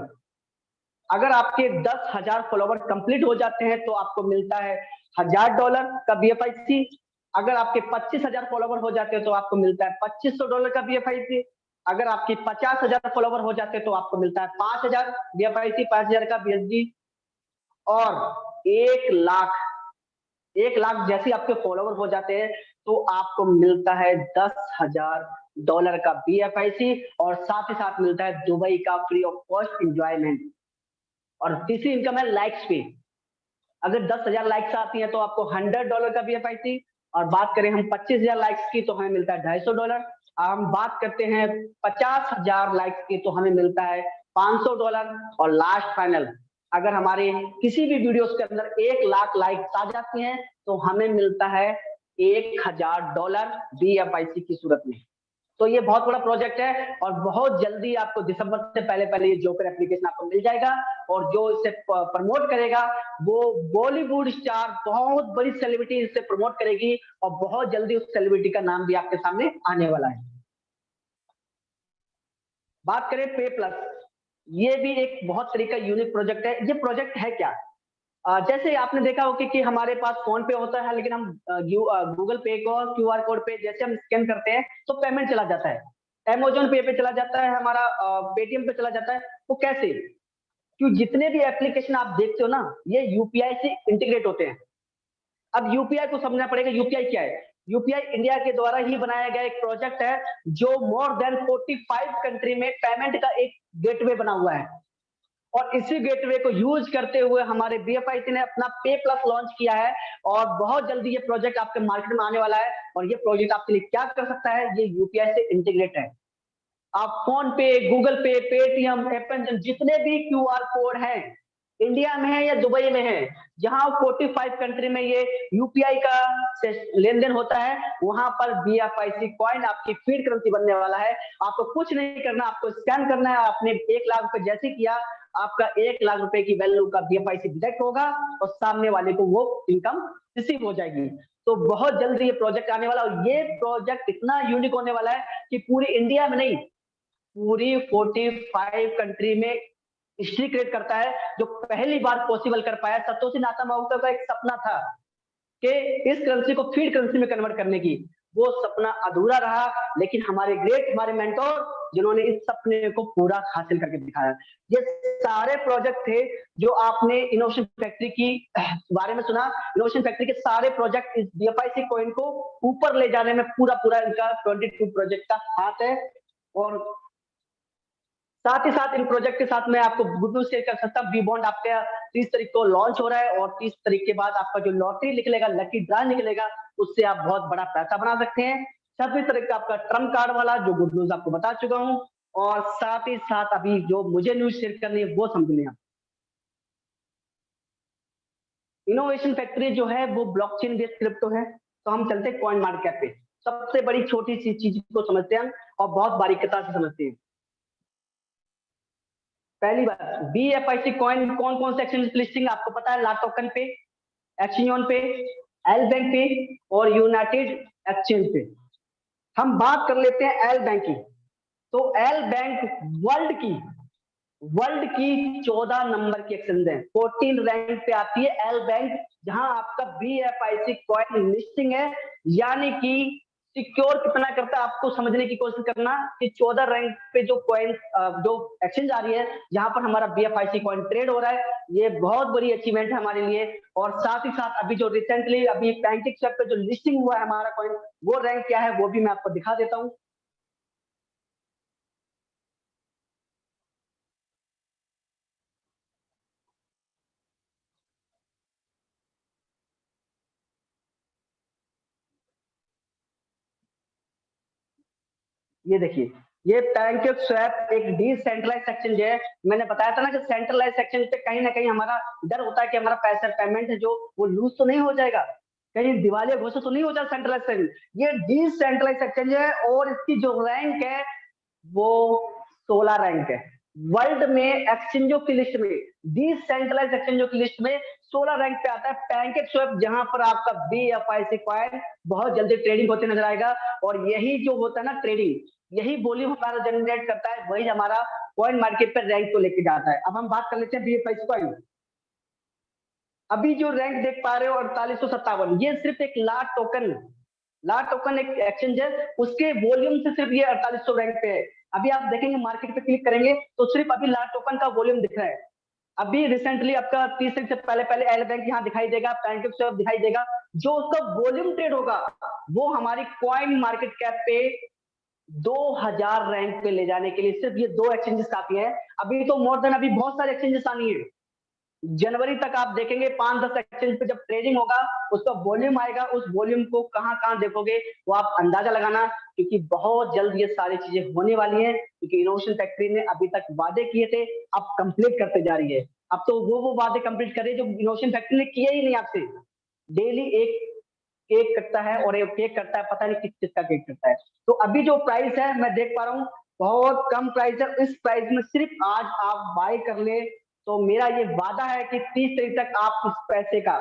अगर आपके 10,000 फॉलोवर कंप्लीट हो जाते हैं तो आपको मिलता है $1000 का BFIC। अगर आपके 25,000 फॉलोवर हो जाते हैं तो आपको मिलता है $2500 का BFIC। अगर आपकी 50,000 फॉलोवर हो जाते हैं तो आपको मिलता है 5,000 BFIC, 5,000 का BSG। और 1 लाख जैसे आपके फॉलोवर हो जाते हैं तो आपको मिलता है $10,000 का BFIC और साथ ही साथ मिलता है दुबई का फ्री ऑफ कॉस्ट एंजॉयमेंट। और तीसरी इनकम है लाइक्स पे। अगर 10,000 लाइक्स आती हैं तो आपको $100 का BFIC। और बात करें हम 25,000 लाइक्स की तो हमें मिलता है $250। हम बात करते हैं 50,000 लाइक्स की तो हमें मिलता है $500। और लास्ट फाइनल, अगर हमारे किसी भी वीडियोस के अंदर 1 लाख लाइक्स आ जाती हैं तो हमें मिलता है $1,000 BFIC की सूरत में। तो ये बहुत बड़ा प्रोजेक्ट है और बहुत जल्दी आपको दिसंबर से पहले पहले ये जोकर एप्लीकेशन आपको मिल जाएगा। और जो इसे प्रमोट करेगा वो बॉलीवुड स्टार, बहुत बड़ी सेलिब्रिटी इसे प्रमोट करेगी और बहुत जल्दी उस सेलिब्रिटी का नाम भी आपके सामने आने वाला है। बात करें पे प्लस, ये भी एक बहुत तरीका यूनिक प्रोजेक्ट है। ये प्रोजेक्ट है क्या? जैसे आपने देखा होगा कि हमारे पास फोन पे होता है, लेकिन हम गूगल पे को QR कोड पे जैसे हम स्कैन करते हैं तो पेमेंट चला जाता है, अमेजोन पे पे चला जाता है, हमारा पेटीएम पे चला जाता है। वो कैसे? क्यों जितने भी एप्लीकेशन आप देखते हो ना, ये UPI से इंटीग्रेट होते हैं। अब UPI को समझना पड़ेगा, UPI क्या है। UPI इंडिया के द्वारा ही बनाया गया एक प्रोजेक्ट है जो मोर देन 45 कंट्री में पेमेंट का एक गेटवे बना हुआ है। और इसी गेटवे को यूज करते हुए हमारे BFIC ने अपना पे प्लस लॉन्च किया है और बहुत जल्दी ये प्रोजेक्ट आपके मार्केट में आने वाला है। और ये प्रोजेक्ट आपके लिए क्या कर सकता है, ये UPI से इंटीग्रेट है। आप फोन पे, गूगल पे, पेटीएम, एप्पल, जितने भी QR कोड हैं इंडिया में है या दुबई में है, जहां 45 कंट्री में ये UPI का लेन देन होता है, वहां पर BFIC कॉइन आपकी फीड करेंसी बनने वाला है। आपको कुछ नहीं करना, आपको स्कैन करना है। आपने 1 लाख रुपए जैसे किया, आपका 1 लाख रुपए की वैल्यू का BFIC डिडक्ट होगा और सामने वाले को वो इनकम रिसीव हो जाएगी। तो बहुत जल्दी ये प्रोजेक्ट आने वाला और ये प्रोजेक्ट इतना यूनिक होने वाला है कि पूरी इंडिया में नहीं, पूरी 45 कंट्री में हिस्ट्री क्रिएट करता है, जो पहली बार पॉसिबल कर पाया। सतोशी नाकामोटो का एक सपना था कि इस करेंसी को फीड करेंसी में कन्वर्ट करने की, वो सपना अधूरा रहा, लेकिन हमारे मेंटोर जिन्होंने इस सपने को पूरा हासिल करके दिखाया। ये सारे प्रोजेक्ट थे जो आपने इनोवेशन फैक्ट्री की बारे में सुना। इनोवेशन फैक्ट्री के सारे प्रोजेक्ट इस BFIC कॉइन को ऊपर ले जाने में पूरा इनका 22 प्रोजेक्ट का हाथ है। और साथ ही साथ इन प्रोजेक्ट के साथ मैं आपको गुड न्यूज शेयर कर सकता हूँ, V-Bond आपका 30 तारीख को लॉन्च हो रहा है और 30 तारीख के बाद आपका जो लॉटरी निकलेगा, लकी ड्रा निकलेगा, उससे आप बहुत बड़ा पैसा बना सकते हैं। 26 तारीख का आपका ट्रम्प कार्ड वाला जो गुड न्यूज आपको बता चुका हूँ। और साथ ही साथ अभी जो मुझे न्यूज शेयर करनी है वो समझ लें आप। इनोवेशन फैक्ट्री जो है वो ब्लॉकचेन बेस्ड क्रिप्टो है। तो हम चलते हैं कॉइन मार्केट पे। सबसे बड़ी छोटी सी चीज को समझते हैं हम और बहुत बारीकता से समझते हैं। पहली बात, BFIC कॉइन कौन कौन से एक्सचेंज लिस्टिंग आपको पता है? ला टोकन पे, एक्सचेंज पे, एल बैंक पे और यूनाइटेड एक्सचेंज पे। हम बात कर लेते हैं एल बैंक की। तो एल बैंक वर्ल्ड की 14 नंबर की एक्सचेंज है, 14 रैंक पे आती है एल बैंक, जहां आपका BFIC कॉइन लिस्टिंग है। यानी कि सिक्योर कितना करता है आपको समझने की कोशिश करना कि 14 रैंक पे जो कॉइन जो एक्सचेंज आ रही है, जहां पर हमारा BFIC कॉइन ट्रेड हो रहा है, ये बहुत बड़ी अचीवमेंट है हमारे लिए। और साथ ही साथ अभी जो रिसेंटली अभी पैनकेकस्वैप पे जो लिस्टिंग हुआ है हमारा कॉइन, वो रैंक क्या है वो भी मैं आपको दिखा देता हूँ। ये देखिए, ये पैनकेकस्वैप एक डिसेंट्रलाइज्ड एक्सचेंज है। मैंने बताया था ना कि सेंट्रलाइज्ड एक्सचेंज पे कहीं ना कहीं हमारा डर होता है कि हमारा पैसा पेमेंट है जो वो लूज तो नहीं हो जाएगा, कहीं दिवालिया घोषित तो नहीं हो जाएगा सेंट्रलाइज्ड एक्सचेंज। ये डिसेंट्रलाइज्ड एक्सचेंज है और इसकी जो रैंक है वो 16 रैंक है। वर्ल्ड में एक्सचेंजों की लिस्ट में, डिसेंट्रलाइज्ड एक्सचेंजों की लिस्ट में 16 रैंक पे आता है पैनकेकस्वैप, जहां पर आपका BFIC कॉइन बहुत जल्दी ट्रेडिंग होते नजर आएगा। और यही जो होता है ना ट्रेडिंग, यही वॉल्यूम हमारा जनरेट करता है, वही हमारा कॉइन मार्केट पर रैंक को लेके जाता है। अब हम बात कर लेते हैं BFIC कॉइन। अभी जो रैंक देख पा रहे हो 4857, ये सिर्फ एक ला टोकन एक एक्सचेंज है, उसके वॉल्यूम से सिर्फ ये 4800 रैंक पे है। अभी आप देखेंगे मार्केट पे क्लिक करेंगे तो सिर्फ अभी ला टोकन का वॉल्यूम दिख रहा है। अभी रिसेंटली आपका 30 से पहले पहले एल बैंक यहाँ दिखाई देगा, पैनकेकस्वैप दिखाई देगा। जो उसका वॉल्यूम ट्रेड होगा वो हमारी कॉइन मार्केट कैप पे 2000 रैंक पे ले जाने के लिए सिर्फ ये दो एक्सचेंजेस काफी हैं। अभी तो मोर देन अभी बहुत सारे एक्सचेंजेस आनी है। जनवरी तक आप देखेंगे 5-10 एक्सचेंज पे जब ट्रेडिंग होगा, उसका वॉल्यूम आएगा, उस वॉल्यूम को कहां कहां देखोगे वो आप अंदाजा लगाना, क्योंकि बहुत जल्द ये सारी चीजें होने वाली हैं। क्योंकि इनोवेशन फैक्ट्री ने अभी तक वादे किए थे, अब कंप्लीट करते जा रही है। अब तो वो वादे कंप्लीट कर रही है जो इनोवेशन फैक्ट्री ने किए ही नहीं आपसे। डेली एक केक कटता है और एक केक करता है, पता नहीं किस चीज का केक करता है। तो अभी जो प्राइस है मैं देख पा रहा हूँ बहुत कम प्राइस है। इस प्राइस में सिर्फ आज आप बाय कर ले तो मेरा ये वादा है कि 30 तारीख तक आप इस पैसे का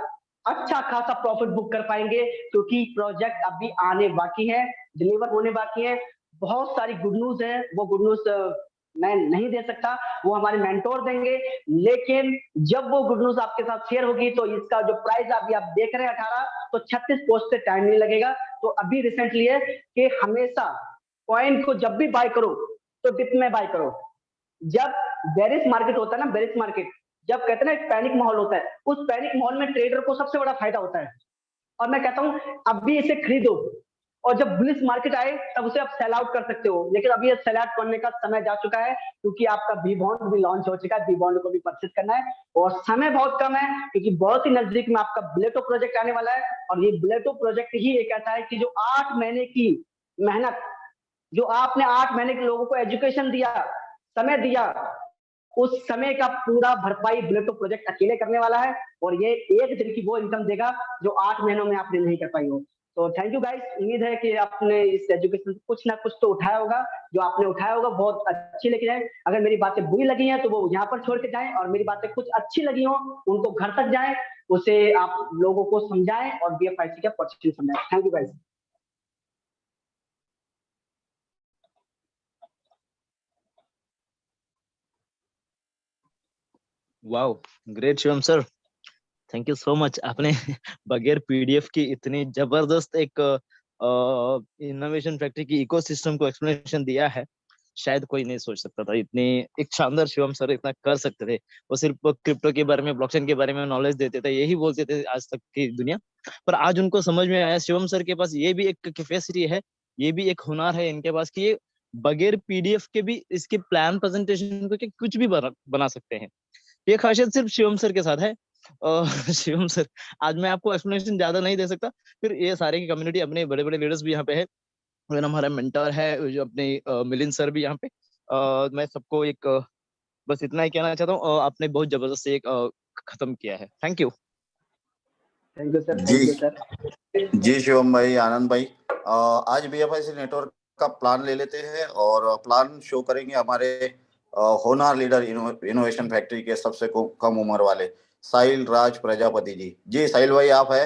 अच्छा खासा प्रॉफिट बुक कर पाएंगे, क्योंकि प्रोजेक्ट अभी आने बाकी है, डिलीवर होने बाकी है। बहुत सारी गुड न्यूज है, वो गुड न्यूज मैं नहीं दे सकता, वो हमारे मेंटोर देंगे। लेकिन जब वो गुड न्यूज आपके साथ शेयर होगी तो इसका जो प्राइस अभी आप देख रहे हैं 18, तो 36 पोस्ट से टाइम नहीं लगेगा। तो अभी रिसेंटली है कि हमेशा कॉइन को जब भी बाय करो तो डिप में बाय करो। जब बेरिश मार्केट होता है ना, बेरिश मार्केट जब कहते हैं ना एक पैनिक माहौल होता है, उस पैनिक माहौल में ट्रेडर को सबसे बड़ा फायदा होता है। और मैं कहता हूं अभी इसे खरीदो और जब बुलिश मार्केट आए तब उसे आप सेल आउट कर सकते हो। लेकिन अभी ये सेल आउट करने का समय जा चुका है, क्योंकि आपका बी बॉन्ड भी लॉन्च हो चुका है, बी बॉन्ड को भी परचेज करना है और समय बहुत कम है, क्योंकि बहुत ही नजदीक में आपका बुलेटो प्रोजेक्ट आने वाला है। और ये बुलेटो प्रोजेक्ट ही एक ऐसा है कि जो 8 महीने की मेहनत, जो आपने 8 महीने के लोगों को एजुकेशन दिया, समय दिया, उस समय का पूरा भरपाई बुलेटो प्रोजेक्ट अकेले करने वाला है। और ये एक दिन की वो इनकम देगा जो 8 महीनों में आपने नहीं कर पाई हो। तो थैंक यू गाइस, उम्मीद है कि आपने इस एजुकेशन से कुछ ना कुछ तो उठाया होगा। जो आपने उठाया होगा बहुत अच्छी लगी है। अगर मेरी बातें बुरी लगी हैं तो वो यहाँ पर छोड़ के जाएं, और मेरी बातें कुछ अच्छी लगी हो उनको घर तक जाएं, उसे आप लोगों को समझाएं और BFIC का परसेंटेज समझाएं। Thank you guys. Wow, great Shivam sir, thank you so much. आपने बगैर पीडीएफ की इतनी जबरदस्त एक इनोवेशन फैक्ट्री की इकोसिस्टम को एक्सप्लेनेशन दिया है, शायद कोई नहीं सोच सकता था। इतनी एक शानदार शिवम सर इतना कर सकते थे। वो सिर्फ क्रिप्टो के बारे में, ब्लॉकचेन के बारे में नॉलेज देते थे, यही बोलते थे आज तक की दुनिया। पर आज उनको समझ में आया शिवम सर के पास ये भी एक कैपेसिटी है, ये भी एक हुनर है इनके पास कि ये बगैर पीडीएफ के भी इसके प्लान प्रेजेंटेशन को कुछ भी बना सकते हैं। ये खासियत सिर्फ शिवम सर के साथ है। शिवम सर, आज मैं आपको एक्सप्लेनेशन ज्यादा नहीं दे सकता, फिर ये सारे की कम्युनिटी, अपने बड़े बड़े लीडर्स भी यहाँ पे है, हमारा मेंटर है जो अपने मिलिंद सर भी यहाँ पे। मैं सबको एक बस इतना ही कहना चाहता हूँ, आपने बहुत जबरदस्त एक खत्म किया है। Thank you. Thank you sir, thank you sir. जी शिवम भाई, आनंद भाई, आज BFIC नेटवर्क का प्लान ले लेते हैं और प्लान शो करेंगे हमारे होनार लीडर इनोवेशन फैक्ट्री के सबसे कम उम्र वाले साहिल राज प्रजापति जी। जी साहिल भाई आप है?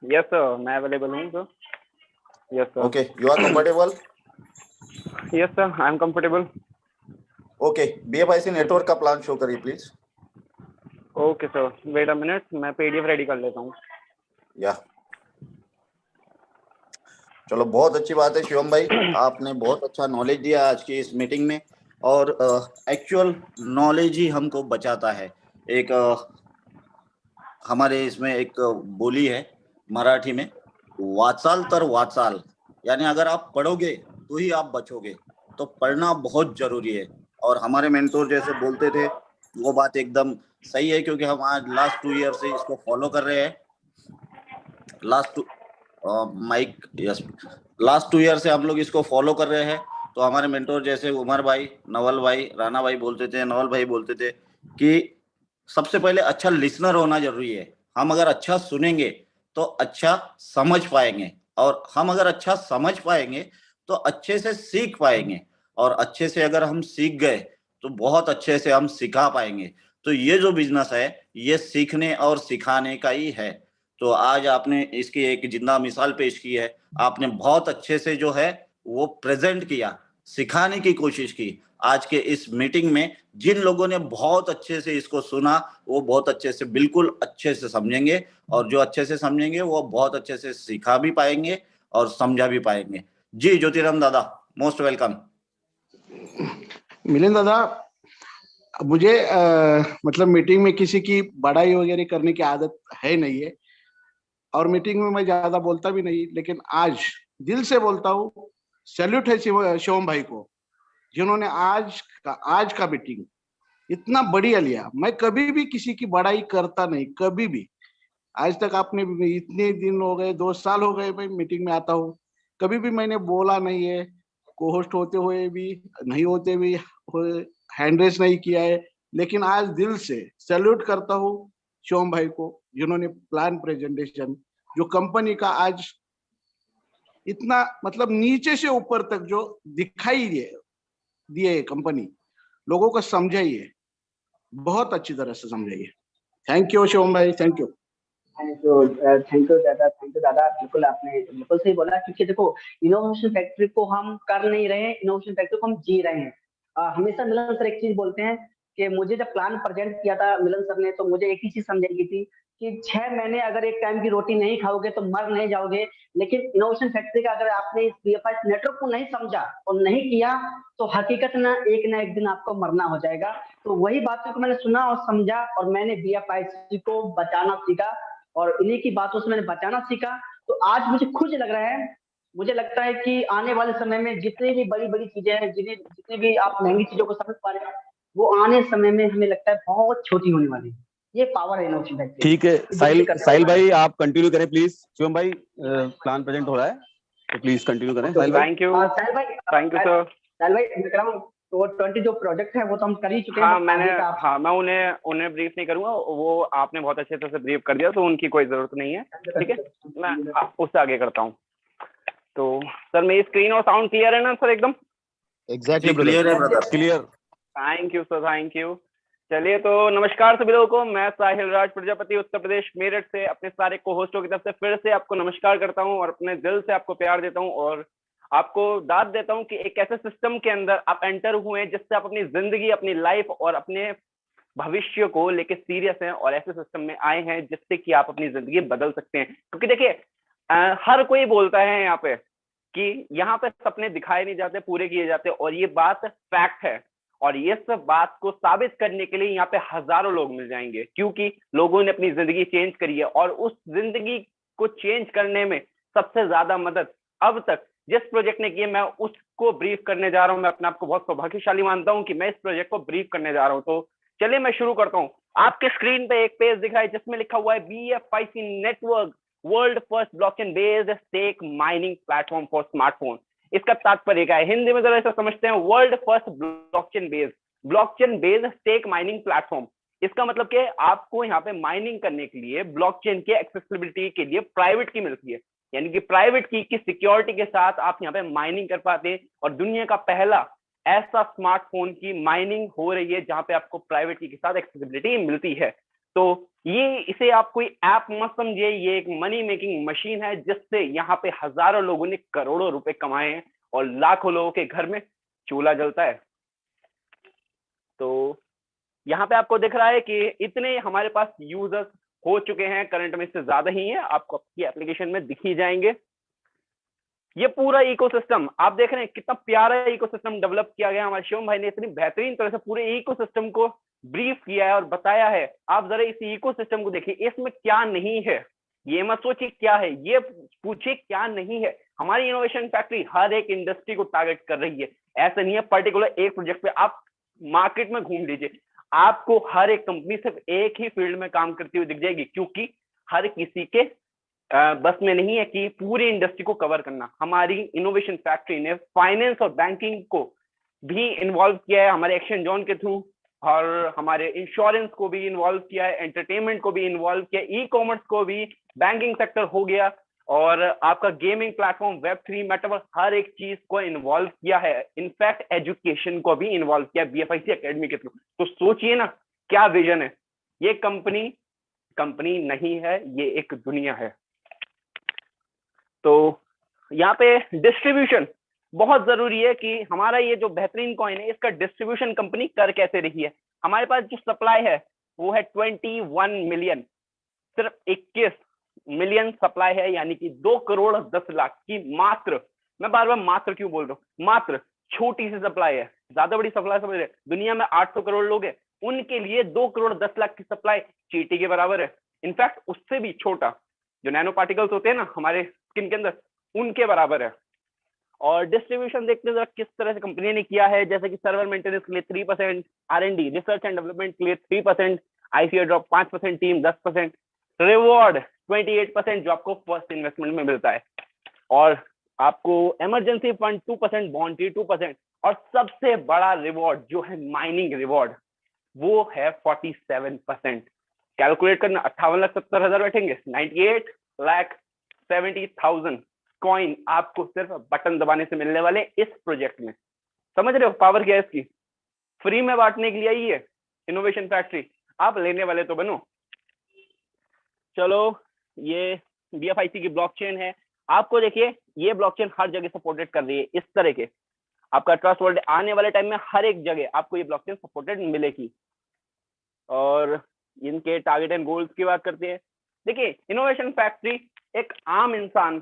यस सर, मैं अवेलेबल हूँ sir. Yes sir. Okay, you are comfortable? Yes sir, I am comfortable. Okay, BFIC network का प्लान शो करिए please. Okay sir, wait a minute, मैं PDF रेडी कर लेता हूँ। या चलो, बहुत अच्छी बात है शिवम भाई, आपने बहुत अच्छा नॉलेज दिया आज की इस मीटिंग में। और एक्चुअल नॉलेज ही हमको बचाता है। एक हमारे इसमें एक बोली है मराठी में, वाचाल तर वाचाल, यानी अगर आप पढ़ोगे तो ही आप बचोगे। तो पढ़ना बहुत जरूरी है। और हमारे मेंटोर जैसे बोलते थे, वो बात एकदम सही है, क्योंकि हम आज लास्ट 2 ईयर से इसको फॉलो कर रहे हैं। लास्ट 2 ईयर से हम लोग इसको फॉलो कर रहे हैं। तो हमारे मेंटोर जैसे उमर भाई, नवल भाई, राणा भाई बोलते थे, नवल भाई बोलते थे कि सबसे पहले अच्छा लिसनर होना जरूरी है। हम अगर अच्छा सुनेंगे तो अच्छा समझ पाएंगे, और हम अगर अच्छा समझ पाएंगे तो अच्छे से सीख पाएंगे, और अच्छे से अगर हम सीख गए तो बहुत अच्छे से हम सिखा पाएंगे। तो ये जो बिजनेस है ये सीखने और सिखाने का ही है। तो आज आपने इसकी एक जिंदा मिसाल पेश की है। आपने बहुत अच्छे से जो है वो प्रेजेंट किया, सिखाने की कोशिश की। आज के इस मीटिंग में जिन लोगों ने बहुत अच्छे से इसको सुना, वो बहुत अच्छे से, बिल्कुल अच्छे से समझेंगे, और जो अच्छे से समझेंगे वो बहुत अच्छे से सिखा भी पाएंगे और समझा भी पाएंगे। जी ज्योतिराम दादा, मोस्ट वेलकम। मिलिंद दादा, मुझे मतलब मीटिंग में किसी की बड़ाई वगैरह करने की आदत है नहीं है, और मीटिंग में मैं ज्यादा बोलता भी नहीं, लेकिन आज दिल से बोलता हूँ। सैल्यूट है शिवम भाई को, जिन्होंने आज का मीटिंग इतना बढ़िया लिया। मैं कभी भी किसी की बड़ाई करता नहीं, कभी भी। आज तक आपने इतने दिन हो गए, 2 साल हो गए मैं मीटिंग में आता हूँ, कभी भी मैंने बोला नहीं है। को होस्ट होते हुए भी, नहीं होते भी, हैंड रेस नहीं किया है। लेकिन आज दिल से सैल्यूट करता हूँ शिवम भाई को, जिन्होंने प्लान प्रेजेंटेशन, जो कंपनी का आज इतना मतलब नीचे से ऊपर तक जो दिखाई दिए कंपनी, लोगों को समझाइए, बहुत अच्छी तरह से समझाइए। थैंक यू शिवम भाई, थैंक यू। थैंक यू दादा, बिल्कुल आपने बिल्कुल सही बोला। क्योंकि देखो, इनोवेशन फैक्ट्री को हम कर नहीं रहे हैं, इनोवेशन फैक्ट्री को हम जी रहे हैं। हमेशा मिलन सर एक चीज बोलते हैं कि मुझे जब प्लान प्रेजेंट किया था मिलन सर ने, तो मुझे एक ही चीज समझाई गई थी कि 6 महीने अगर एक टाइम की रोटी नहीं खाओगे तो मर नहीं जाओगे। लेकिन इनोवेशन फैक्ट्री का अगर आपने इस BFIC नेटवर्क को नहीं समझा और नहीं किया, तो हकीकत ना एक दिन आपको मरना हो जाएगा। तो वही बातों को मैंने सुना और समझा, और मैंने BFIC को बचाना सीखा, और इन्हीं की बातों से मैंने बचाना सीखा। तो आज मुझे खुश लग रहा है। मुझे लगता है कि आने वाले समय में जितनी भी बड़ी बड़ी चीजें हैं, जितनी भी आप महंगी चीजों को समझ पा रहे हैं, वो आने समय में हमें लगता है बहुत छोटी होने वाली है। ये पावर है इनोवेशन फैक्ट्री। ठीक है साहिल भाई, आप कंटिन्यू करें प्लीज। शिवम भाई, प्लान प्रेजेंट हो रहा है तो प्लीज कंटिन्यू करें। साहिल भाई। Thank you. Thank you sir. Sahil भाई, मैं कह रहा हूँ तो 20 जो प्रोजेक्ट है वो तो हम कर ही चुके हैं। हाँ, मैं उन्हें ब्रीफ नहीं करूंगा, वो आपने बहुत अच्छे से ब्रीफ कर दिया, तो उनकी कोई जरूरत नहीं है। ठीक है, मैं उससे आगे करता हूँ। तो सर, मेरी स्क्रीन और साउंड क्लियर है ना सर? एकदम एग्जैक्टली क्लियर है brother, clear. Thank you sir, thank you. चलिए, तो नमस्कार सभी लोगों को। मैं साहिल राज प्रजापति, उत्तर प्रदेश मेरठ से अपने सारे को होस्टों की तरफ से फिर से आपको नमस्कार करता हूं, और अपने दिल से आपको प्यार देता हूं, और आपको दाद देता हूं कि एक ऐसे सिस्टम के अंदर आप एंटर हुए हैं जिससे आप अपनी जिंदगी, अपनी लाइफ और अपने भविष्य को लेके सीरियस हैं, और ऐसे सिस्टम में आए हैं जिससे कि आप अपनी जिंदगी बदल सकते हैं। क्योंकि देखिए, हर कोई बोलता है यहाँ पे कि यहाँ पे सपने दिखाए नहीं जाते, पूरे किए जाते, और ये बात फैक्ट है। और ये सब बात को साबित करने के लिए यहाँ पे हजारों लोग मिल जाएंगे, क्योंकि लोगों ने अपनी जिंदगी चेंज करी है, और उस जिंदगी को चेंज करने में सबसे ज्यादा मदद अब तक जिस प्रोजेक्ट ने की है, मैं उसको ब्रीफ करने जा रहा हूँ। मैं अपने आप को बहुत सौभाग्यशाली मानता हूँ कि मैं इस प्रोजेक्ट को ब्रीफ करने जा रहा हूँ। तो चलिए मैं शुरू करता हूँ। आपके स्क्रीन पे एक पेज दिखा है जिसमें लिखा हुआ है BFIC network, world first blockchain based stake mining platform for smartphone. इसका तात्पर्य क्या है? हिंदी में जरा ऐसा समझते हैं, world first blockchain based stake mining platform. इसका मतलब कि आपको यहाँ पे माइनिंग करने के लिए ब्लॉकचेन के एक्सेसिबिलिटी के लिए प्राइवेट की मिलती है। यानी कि प्राइवेट की सिक्योरिटी के साथ आप यहाँ पे माइनिंग कर पाते हैं, और दुनिया का पहला ऐसा स्मार्टफोन की माइनिंग हो रही है जहां पे आपको प्राइवेट की के साथ एक्सेसिबिलिटी मिलती है। तो ये इसे आप कोई ऐप मत समझिए, ये एक मनी मेकिंग मशीन है जिससे यहाँ पे हजारों लोगों ने करोड़ों रुपए कमाए हैं और लाखों लोगों के घर में चूल्हा जलता है। तो यहाँ पे आपको दिख रहा है कि इतने हमारे पास यूजर्स हो चुके हैं, करंट में इससे ज्यादा ही है, आपको आपकी एप्लीकेशन में दिख ही जाएंगे। ये पूरा इकोसिस्टम आप देख रहे हैं, कितना प्यारा इकोसिस्टम डेवलप किया गया। हमारे शिवम भाई ने इतनी बेहतरीन तरह से पूरे इकोसिस्टम को ब्रीफ किया है और बताया है। आप जरा इस इकोसिस्टम को देखिए, इसमें क्या नहीं है, ये मत सोचिए क्या है, ये पूछिए क्या नहीं है। हमारी इनोवेशन फैक्ट्री हर एक इंडस्ट्री को टारगेट कर रही है, ऐसा नहीं है पर्टिकुलर एक प्रोजेक्ट पे। आप मार्केट में घूम लीजिए, आपको हर एक कंपनी सिर्फ एक ही फील्ड में काम करती हुई दिख जाएगी, क्योंकि हर किसी के बस में नहीं है कि पूरी इंडस्ट्री को कवर करना। हमारी इनोवेशन फैक्ट्री ने फाइनेंस और बैंकिंग को भी इन्वॉल्व किया है हमारे एक्शन जोन के थ्रू, और हमारे इंश्योरेंस को भी इन्वॉल्व किया है, एंटरटेनमेंट को भी इन्वॉल्व किया, ई कॉमर्स को भी, बैंकिंग सेक्टर हो गया, और आपका गेमिंग प्लेटफॉर्म, वेब3, मेटावर्स, हर एक चीज को इन्वॉल्व किया है। इनफैक्ट एजुकेशन को भी इन्वॉल्व किया BFIC एकेडमी के थ्रू। तो सोचिए ना क्या विजन है। ये कंपनी नहीं है, ये एक दुनिया है। तो यहाँ पे डिस्ट्रीब्यूशन बहुत जरूरी है कि हमारा ये जो बेहतरीन कॉइन है इसका डिस्ट्रीब्यूशन कंपनी कर कैसे रही है। हमारे पास जो सप्लाई है वो है 21 मिलियन, सिर्फ 21 मिलियन सप्लाई है, यानी कि 2 करोड़ 10 लाख की मात्र, मैं बार बार मात्र क्यों बोल रहा हूँ, मात्र छोटी सी सप्लाई है। ज्यादा बड़ी सप्लाई समझ रहे, दुनिया में 800 करोड़ लोग हैं, उनके लिए 2 करोड़ 10 लाख की सप्लाई चींटी के बराबर है। इनफैक्ट उससे भी छोटा, जो नैनो पार्टिकल्स होते हैं ना हमारे स्किन के अंदर, उनके बराबर है। और डिस्ट्रीब्यूशन देखते हैं किस तरह से कंपनी ने किया है, जैसे कि सर्वर मेंटेनेंस के लिए 3%, R&D रिसर्च एंड डेवलपमेंट के लिए 3%, ICO ड्रॉप 5%, टीम 10%, रिवॉर्ड 28% जो आपको फर्स्ट इन्वेस्टमेंट में मिलता है, और आपको इमरजेंसी फंड 2%, बॉन्टी 2%, और सबसे बड़ा रिवॉर्ड जो है माइनिंग रिवॉर्ड वो है 47%। कैलकुलेट करना, 58,70,000 बैठेंगे, 98,70,000 कॉइन आपको सिर्फ बटन दबाने से मिलने वाले इस प्रोजेक्ट में। समझ रहे हो पावर क्या है इसकी? फ्री में बांटने के लिए आई है इनोवेशन फैक्ट्री, आप लेने वाले तो बनो। चलो, ये BFIC की ब्लॉकचेन है। आपको देखिए ये ब्लॉकचेन हर जगह सपोर्टेड कर रही है, इस तरह के आपका ट्रस्ट वर्ल्ड आने वाले टाइम में हर एक जगह आपको ये ब्लॉकचेन सपोर्टेड मिलेगी। और इनके टारगेट एंड गोल्स की बात करते हैं। देखिए इनोवेशन फैक्ट्री एक आम इंसान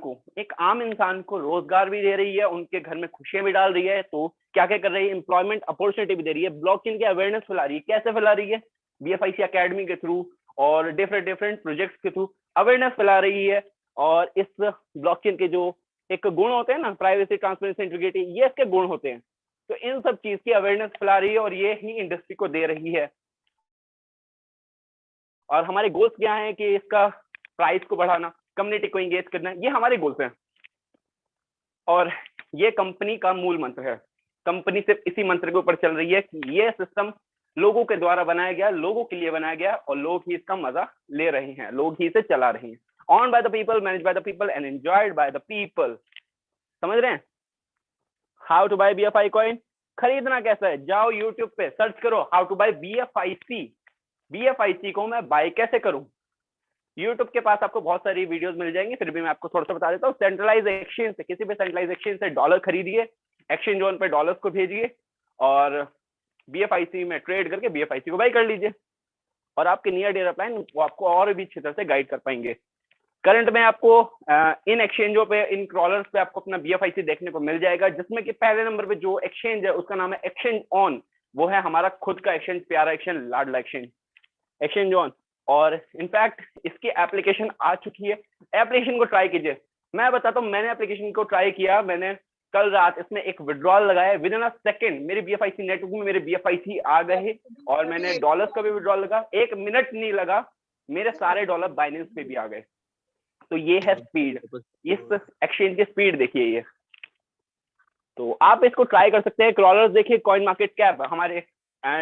को रोजगार भी दे रही है, उनके घर में खुशियां भी डाल रही है। तो क्या क्या कर रही है, एम्प्लॉयमेंट अपॉर्चुनिटी भी दे रही है, ब्लॉकचेन की अवेयरनेस फैला रही है। कैसे फैला रही है? BFIC एकेडमी के थ्रू और डिफरेंट प्रोजेक्ट्स के थ्रू अवेयरनेस फैला रही है। और इस ब्लॉकचेन के जो एक गुण होते हैं ना, प्राइवेसी, ट्रांसपेरेंसी, इंटीग्रिटी, ये इसके गुण होते हैं। तो इन सब चीज की अवेयरनेस फैला रही है और ये ही इंडस्ट्री को दे रही है। और हमारे गोल्स क्या है कि इसका प्राइस को बढ़ाना, कम्युनिटी को एंगेज करना, ये हमारे गोल्स हैं। और ये कंपनी का मूल मंत्र है। कंपनी सिर्फ इसी मंत्र के ऊपर चल रही है कि ये सिस्टम लोगों के द्वारा बनाया गया, लोगों के लिए बनाया गया, और लोग ही इसका मजा ले रहे हैं, लोग ही इसे चला रहे हैं। On by the people, manage by the people and enjoyed by the people. समझ रहे हैं? How to buy BFI coin, खरीदना कैसा है? जाओ यूट्यूब पे सर्च करो how to buy BFIC। BFIC को मैं बाय कैसे करूं? यूट्यूब के पास आपको बहुत सारी वीडियोस मिल जाएंगी, फिर भी मैं आपको थोड़ा सा बता देता हूँ। सेंट्रलाइज एक्सचेंज से, किसी भी सेंट्रलाइज एक्सचेंज से डॉलर खरीदिए, एक्सचेंज जोन पे डॉलर्स को भेजिए और BFIC में ट्रेड करके BFIC को बाय कर लीजिए, और आपके नियर डियर अपलाइन वो आपको और भी अच्छी तरह से गाइड कर पाएंगे। करंट में आपको इन एक्सचेंजों पे, इन क्रॉलर्स पे आपको अपना BFIC देखने को मिल जाएगा, जिसमें कि पहले नंबर पे जो एक्सचेंज है उसका नाम है एक्सचेंज ऑन। वो है हमारा खुद का एक्सचेंज, प्यारा एक्सचेंज, लाडला एक्सचेंज, एक्सचेंज ऑन। और इनफैक्ट इसकी एप्लीकेशन आ चुकी है, एप्लीकेशन को ट्राई कीजिए। मैं बताता हूँ, मैंने एप्लीकेशन को ट्राई किया, मैंने कल रात इसमें एक विड्रॉल लगाया, विद इन अ सेकेंड मेरे BFIC नेटवर्क में मेरे BFIC आ गए, और मैंने डॉलर्स का भी विड्रॉल लगा, 1 मिनट नहीं लगा, मेरे सारे डॉलर बाइनेंस पे भी आ गए। तो ये है स्पीड, इस एक्सचेंज की स्पीड देखिए ये। तो आप इसको ट्राई कर सकते हैं। क्रॉलर्स देखिए, कॉइन मार्केट कैप, हमारे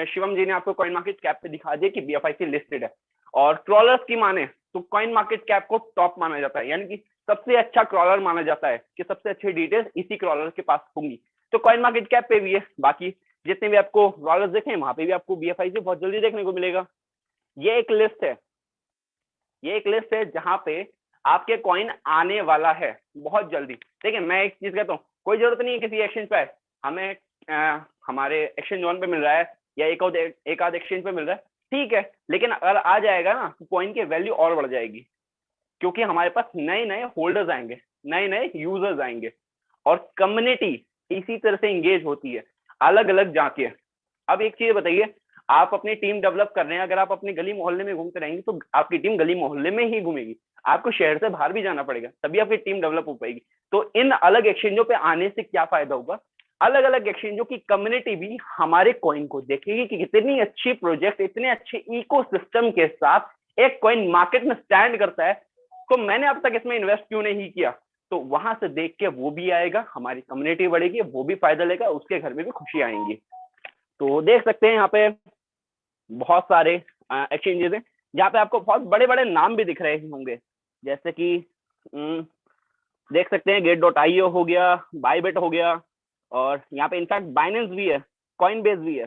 शिवम जी ने आपको कॉइन मार्केट कैप पे दिखा दिया कि BFIC लिस्टेड है। और क्रॉलर्स की माने तो कॉइन मार्केट कैप को टॉप माना जाता है, यानी कि सबसे अच्छा क्रॉलर माना जाता है कि सबसे अच्छी डिटेल्स इसी क्रॉलर के पास होंगी। तो कॉइन मार्केट कैप पे भी है, बाकी जितने भी आपको क्रॉलर्स देखे वहां पे भी आपको BFIC बहुत जल्दी देखने को मिलेगा। ये एक लिस्ट है, ये एक लिस्ट है जहां पे आपके कॉइन आने वाला है बहुत जल्दी। देखिए मैं एक चीज कहता हूँ, कोई जरूरत नहीं है किसी एक्सचेंज पे हमें हमारे एक्सचेंज वन पे मिल रहा है या एक आध एक्सचेंज पे मिल रहा है, ठीक है, लेकिन अगर आ जाएगा ना तो कॉइन की वैल्यू और बढ़ जाएगी, क्योंकि हमारे पास नए नए होल्डर्स आएंगे, नए नए यूजर्स आएंगे, और कम्युनिटी इसी तरह से इंगेज होती है अलग अलग जाके। अब एक चीज बताइए, आप अपनी टीम डेवलप कर रहे हैं, अगर आप अपनी गली मोहल्ले में घूमते रहेंगे तो आपकी टीम गली मोहल्ले में ही घूमेगी, आपको शहर से बाहर भी जाना पड़ेगा तभी आपकी टीम डेवलप हो पाएगी। तो इन अलग एक्सचेंजों पे आने से क्या फायदा होगा, अलग अलग एक्सचेंजों की कम्युनिटी भी हमारे कॉइन को देखेगी कि कितनी अच्छी प्रोजेक्ट, इतने अच्छे इकोसिस्टम के साथ एक कॉइन मार्केट में स्टैंड करता है, तो मैंने अब तक इसमें इन्वेस्ट क्यों नहीं किया। तो वहां से देख के वो भी आएगा, हमारी कम्युनिटी बढ़ेगी, वो भी फायदा लेगा, उसके घर में भी खुशी आएंगी। तो देख सकते हैं यहाँ पे बहुत सारे एक्सचेंजेस हैं जहाँ पे आपको बहुत बड़े बड़े नाम भी दिख रहे होंगे, जैसे कि देख सकते हैं Gate.io हो गया, बायबिट हो गया, और यहाँ पे इनफैक्ट बाइनेंस भी है, कॉइनबेस भी है।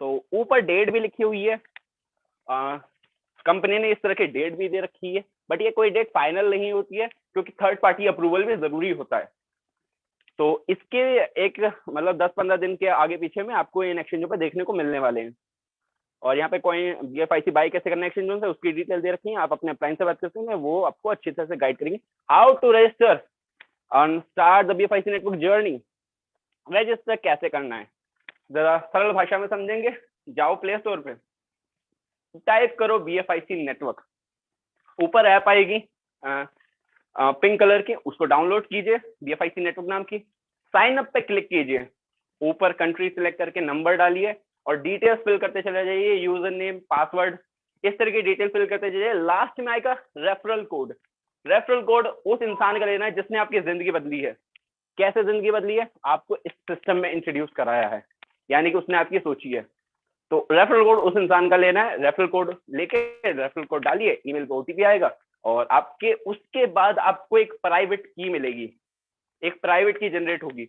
तो ऊपर डेट भी लिखी हुई है, कंपनी ने इस तरह की डेट भी दे रखी है, बट ये कोई डेट फाइनल नहीं होती है क्योंकि थर्ड पार्टी अप्रूवल भी जरूरी होता है। तो इसके एक मतलब 10-15 दिन के आगे पीछे में आपको इन एक्सचेंजों पे देखने को मिलने वाले हैं। और यहाँ पे कॉइन BFIC बाई कैसे करना एक्सचेंजों से उसकी डिटेल दे रखी है, आप अपने अप्लाइन से बात कर सकते हैं, वो आपको अच्छी तरह से गाइड करेंगे how to register on start the BFIC network journey. Register कैसे करना है जरा सरल भाषा में समझेंगे, जाओ प्ले स्टोर पे टाइप करो BFIC नेटवर्क, ऊपर ऐप आएगी पिंक कलर की, उसको डाउनलोड कीजिए BFIC नेटवर्क नाम की, साइन अप पे क्लिक कीजिए, ऊपर कंट्री सिलेक्ट करके नंबर डालिए और डिटेल्स फिल करते चले जाइए, यूजर नेम पासवर्ड इस तरह की डिटेल फिल करते जाइए। लास्ट में आएगा रेफरल कोड, रेफरल कोड उस इंसान का लेना है जिसने आपकी जिंदगी बदली है। कैसे जिंदगी बदली है, आपको इस सिस्टम में इंट्रोड्यूस कराया है, यानी कि उसने आपकी सोची है। तो रेफरल कोड उस इंसान का लेना है, रेफरल कोड लेके रेफरल कोड डालिए, ईमेल पे OTP आएगा और आपके उसके बाद आपको एक प्राइवेट की मिलेगी, एक प्राइवेट की जनरेट होगी।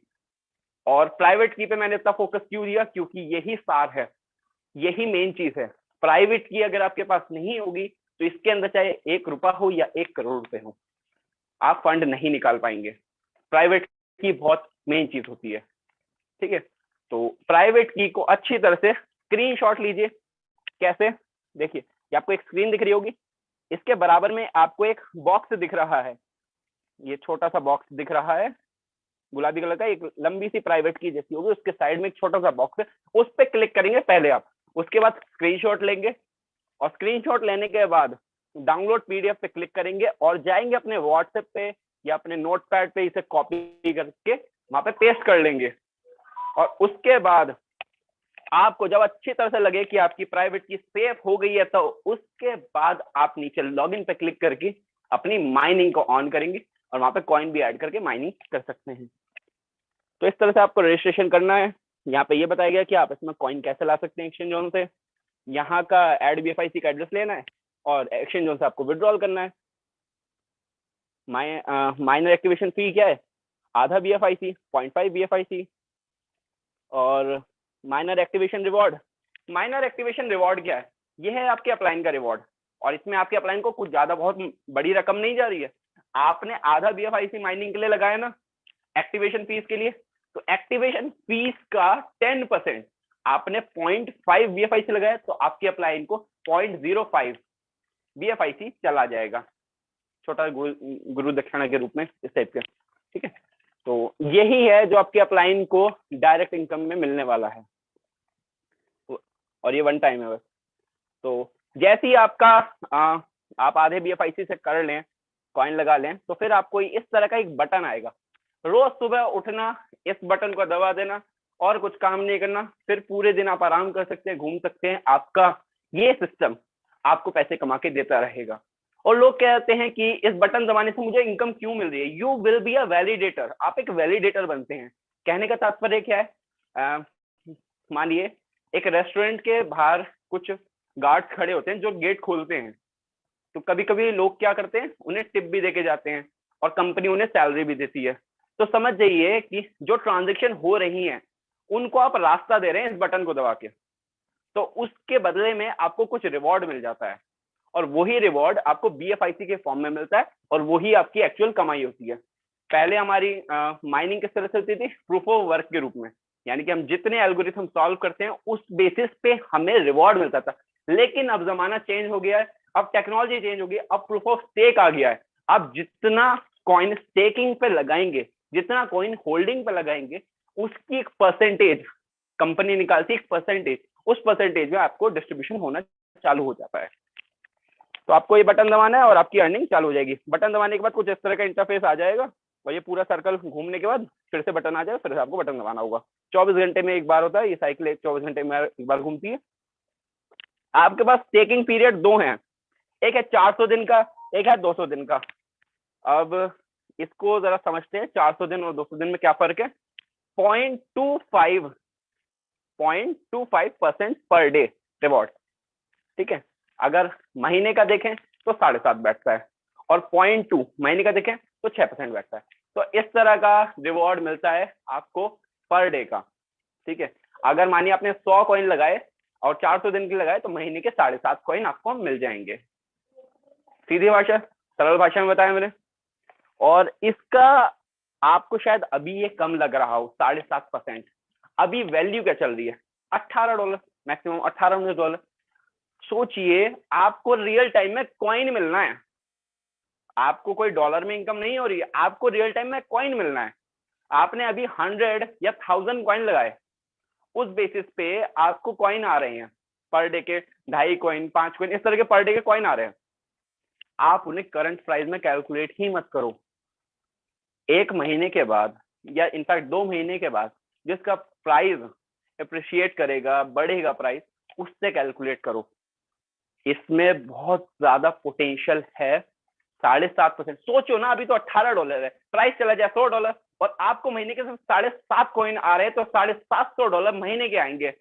और प्राइवेट की पे मैंने इतना फोकस क्यों दिया, क्योंकि यही सार है, यही मेन चीज है। प्राइवेट की अगर आपके पास नहीं होगी तो इसके अंदर चाहे 1 रुपया हो या 1 करोड़ रुपए हो, आप फंड नहीं निकाल पाएंगे। प्राइवेट की बहुत मेन चीज होती है, ठीक है। तो प्राइवेट की को अच्छी तरह से स्क्रीनशॉट लीजिए। कैसे, देखिए ये आपको एक स्क्रीन दिख रही होगी, इसके बराबर में आपको एक बॉक्स दिख रहा है, ये छोटा सा बॉक्स दिख रहा है गुलाबी कलर का, एक लंबी सी प्राइवेट की जैसी होगी, उसके साइड में एक छोटा सा बॉक्स है, उस पर क्लिक करेंगे पहले आप, उसके बाद स्क्रीनशॉट लेंगे और स्क्रीनशॉट लेने के बाद डाउनलोड PDF पे क्लिक करेंगे और जाएंगे अपने व्हाट्सएप पे या अपने नोटपैड पे इसे कॉपी करके वहां पे पेस्ट कर लेंगे। और उसके बाद आपको जब अच्छी तरह से लगे कि आपकी प्राइवेट की सेफ हो गई है, तो उसके बाद आप नीचे लॉगिन पे क्लिक करके अपनी माइनिंग को ऑन करेंगे और वहां पे कॉइन भी ऐड करके माइनिंग कर सकते हैं। तो इस तरह से आपको रजिस्ट्रेशन करना है। यहाँ पे ये बताया गया कि आप इसमें कॉइन कैसे ला सकते हैं एक्सचेंज जोन से, यहाँ का ऐड BFIC का एड्रेस लेना है और एक्सचेंज जोन से आपको विड्रॉल करना है। माइनर एक्टिवेशन फी क्या है, आधा BFIC, 0.5 BFIC। और minor activation reward, minor activation reward क्या है, ये है आपके अपलाइन का रिवॉर्ड, और इसमें आपके अपलाइन को कुछ ज्यादा बहुत बड़ी रकम नहीं जा रही है। आपने आधा BFIC माइनिंग के लिए लगाया ना एक्टिवेशन फीस के लिए, तो एक्टिवेशन फीस का 10% आपने 0.5 BFIC लगाया तो आपके अपलाइन को 0.05 BFIC चला जाएगा, छोटा गुरु दक्षिणा के रूप में इस टाइप के, ठीक है। तो यही है जो आपके अपलाइन को डायरेक्ट इनकम में मिलने वाला है, और ये 1 टाइम है बस। तो जैसे ही आपका आप आधे BFIC से कर लें, कॉइन लगा लें, तो फिर आपको इस तरह का एक बटन आएगा, रोज सुबह उठना, इस बटन को दबा देना और कुछ काम नहीं करना, फिर पूरे दिन आप आराम कर सकते हैं, घूम सकते हैं। आपका ये सिस्टम आपको पैसे कमा के देता रहेगा। और लोग कहते हैं कि इस बटन दबाने से मुझे इनकम क्यों मिल रही है, you will be a validator, आप एक वैलिडेटर बनते हैं। कहने का तात्पर्य क्या है, मानिए एक रेस्टोरेंट के बाहर कुछ गार्ड्स खड़े होते हैं जो गेट खोलते हैं। तो कभी कभी लोग क्या करते हैं, उन्हें टिप भी देके जाते हैं और कंपनी उन्हें सैलरी भी देती है। तो समझ जाइए कि जो ट्रांजेक्शन हो रही है उनको आप रास्ता दे रहे हैं इस बटन को दबा के, तो उसके बदले में आपको कुछ रिवॉर्ड मिल जाता है और वही रिवॉर्ड आपको BFIC के फॉर्म में मिलता है और वही आपकी एक्चुअल कमाई होती है। पहले हमारी माइनिंग किस तरह से होती थी, प्रूफ ऑफ वर्क के रूप में, यानी कि हम जितने एल्गोरिथम सॉल्व करते हैं उस बेसिस पे हमें रिवॉर्ड मिलता था। लेकिन अब जमाना चेंज हो गया है, अब टेक्नोलॉजी चेंज हो गई, अब प्रूफ ऑफ स्टेक आ गया है। आप जितना कॉइन स्टेकिंग पे लगाएंगे, जितना कॉइन होल्डिंग पे लगाएंगे, उसकी एक परसेंटेज कंपनी निकालती है, एक परसेंटेज, उस परसेंटेज में आपको डिस्ट्रीब्यूशन होना चालू हो जाता है। तो आपको ये बटन दबाना है और आपकी अर्निंग चालू हो जाएगी। बटन दबाने के बाद कुछ इस तरह का इंटरफेस आ जाएगा और ये पूरा सर्कल घूमने के बाद फिर से बटन आ जाएगा, फिर से आपको बटन दबाना होगा। 24 घंटे में एक बार होता है ये साइकिल, 24 घंटे में एक बार घूमती है। आपके पास स्टेकिंग पीरियड 2 हैं, एक है 400 दिन का, एक है 200 दिन का। अब इसको जरा समझते हैं, 400 दिन और 200 दिन में क्या फर्क है। 0.25% पर डे रिवॉर्ड, ठीक है। अगर महीने का देखें तो 7.5 बैठता है और 0.2 महीने का देखें तो 6% बैठता है। तो इस तरह का रिवॉर्ड मिलता है आपको पर डे का, ठीक है। अगर मानिए आपने 100 कॉइन लगाए और 400 दिन की लगाए तो महीने के 7.5 कॉइन आपको मिल जाएंगे। सीधी भाषा, सरल भाषा में बताया मैंने। और इसका आपको शायद अभी ये कम लग रहा हो, 7.5%। अभी वैल्यू क्या चल रही है, $18, मैक्सिमम $18-19। सोचिए आपको रियल टाइम में कॉइन मिलना है, आपको कोई डॉलर में इनकम नहीं हो रही है, आपको रियल टाइम में कॉइन मिलना है। आपने अभी 100 या 1000 कॉइन लगाए, उस बेसिस पे आपको कॉइन आ रहे हैं पर डे के 2.5 कॉइन, 5 कॉइन, इस तरह के पर डे के कॉइन आ रहे हैं। आप उन्हें करंट प्राइस में कैलकुलेट ही मत करो। 1 महीने के बाद या इनफैक्ट 2 महीने के बाद जिसका प्राइस अप्रिशिएट करेगा, बढ़ेगा प्राइस, उससे कैलकुलेट करो। इसमें बहुत ज्यादा पोटेंशियल है। 7.5%, सोचो ना, अभी तो $18 है, प्राइस चला जाए $100 और आपको महीने के 7.5 कॉइन आ रहे हैं, तो $750 महीने के आएंगे।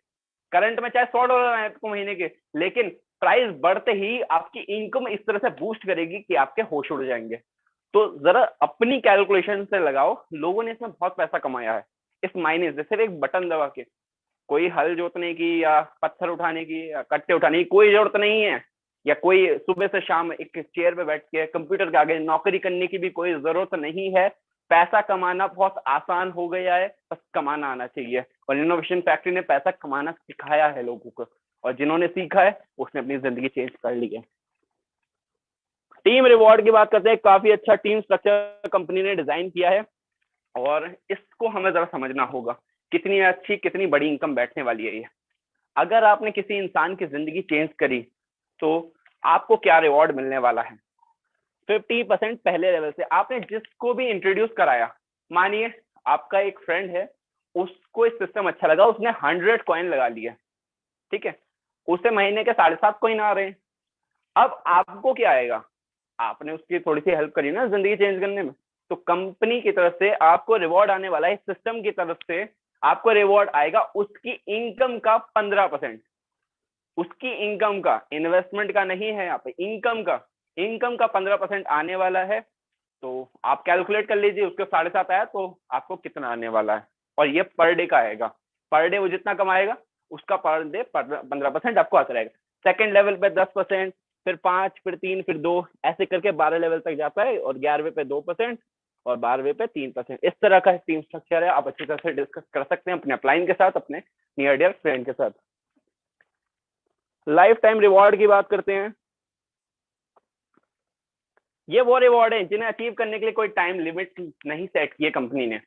करंट में चाहे $100 आए आपको महीने के, लेकिन प्राइस बढ़ते ही आपकी इनकम इस तरह से बूस्ट करेगी कि आपके होश उड़ जाएंगे। तो जरा अपनी कैलकुलेशन से लगाओ, लोगों ने इसमें बहुत पैसा कमाया है इस माइनिंग से, सिर्फ एक बटन दबा के। कोई हल जोतने की या पत्थर उठाने की या कट्टे उठाने की कोई जरूरत नहीं है, या कोई सुबह से शाम एक चेयर पे बैठ के कंप्यूटर के आगे नौकरी करने की भी कोई जरूरत नहीं है। पैसा कमाना बहुत आसान हो गया है, बस कमाना आना चाहिए। और इनोवेशन फैक्ट्री ने पैसा कमाना सिखाया है लोगों को, और जिन्होंने सीखा है उसने अपनी जिंदगी चेंज कर ली है। टीम रिवॉर्ड की बात करते हैं। काफी अच्छा टीम स्ट्रक्चर कंपनी ने डिजाइन किया है और इसको हमें जरा समझना होगा, कितनी अच्छी, कितनी बड़ी इनकम बैठने वाली है ये। अगर आपने किसी इंसान की जिंदगी चेंज करी तो आपको क्या रिवॉर्ड मिलने वाला है। 50% पहले लेवल से। आपने जिसको भी इंट्रोड्यूस कराया, मानिए आपका एक फ्रेंड है, उसको इस सिस्टम अच्छा लगा, उसने 100 कॉइन लगा लिया, ठीक है, उसे महीने के 7.5 कॉइन आ रहे हैं। अब आपको क्या आएगा, आपने उसकी थोड़ी सी हेल्प करी ना जिंदगी चेंज करने में, तो कंपनी की तरफ से आपको रिवॉर्ड आने वाला है। सिस्टम की तरफ से आपको रिवॉर्ड आएगा उसकी इनकम का 15%, उसकी इनकम का, इन्वेस्टमेंट का नहीं है यहाँ पे, इनकम का 15% आने वाला है। तो आप कैलकुलेट कर लीजिए, उसके 7.5 आया तो आपको कितना आने वाला है, और ये पर डे का आएगा। पर डे वो जितना कमाएगा उसका पर डे 15% आपको आता रहेगा। सेकेंड लेवल पे 10%, फिर 5, फिर 3, फिर 2, ऐसे करके 12 लेवल तक जाता है, और 11वें पे 2% और 12वें पे 3%। इस तरह का टीम स्ट्रक्चर है। आप अच्छी तरह से डिस्कस कर सकते हैं अपने अपलाइन के साथ, अपने नियर डियर फ्रेंड के साथ। लाइफ टाइम रिवॉर्ड की बात करते हैं। ये वो रिवॉर्ड है जिन्हें अचीव करने के लिए कोई टाइम लिमिट नहीं सेट की है कंपनी ने।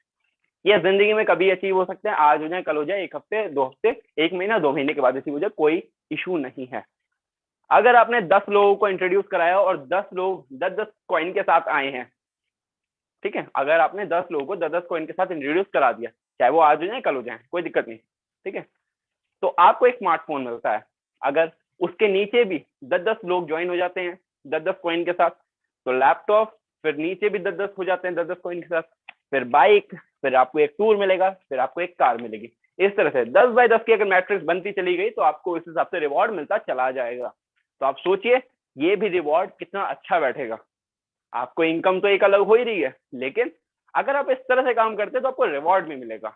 ये जिंदगी में कभी अचीव हो सकते हैं, आज हो जाए, कल हो जाए, 1 हफ्ते, 2 हफ्ते, 1 महीना, 2 महीने के बाद अचीव हो जाए, कोई इशू नहीं है। अगर आपने 10 लोगों को इंट्रोड्यूस कराया और 10 लोग 10-10 कॉइन के साथ आए हैं, ठीक है, अगर आपने 10 लोगों को 10-10 कॉइन के साथ इंट्रोड्यूस करा दिया, चाहे वो आज हो जाए, कल हो जाए, कोई दिक्कत नहीं, ठीक है, तो आपको एक स्मार्टफोन मिलता है। अगर उसके नीचे भी 10-10 लोग ज्वाइन हो जाते हैं 10-10 कॉइन के साथ, तो लैपटॉप, फिर नीचे भी 10-10 हो जाते हैं 10-10 कॉइन के साथ, फिर बाइक, फिर आपको एक टूर मिलेगा, फिर आपको एक कार मिलेगी। इस तरह से 10x10 की अगर मैट्रिक्स बनती चली गई तो आपको इस हिसाब से रिवॉर्ड मिलता चला जाएगा। तो आप सोचिए ये भी रिवॉर्ड कितना अच्छा बैठेगा। आपको इनकम तो एक अलग हो ही रही है, लेकिन अगर आप इस तरह से काम करते हैं तो आपको रिवॉर्ड भी मिलेगा।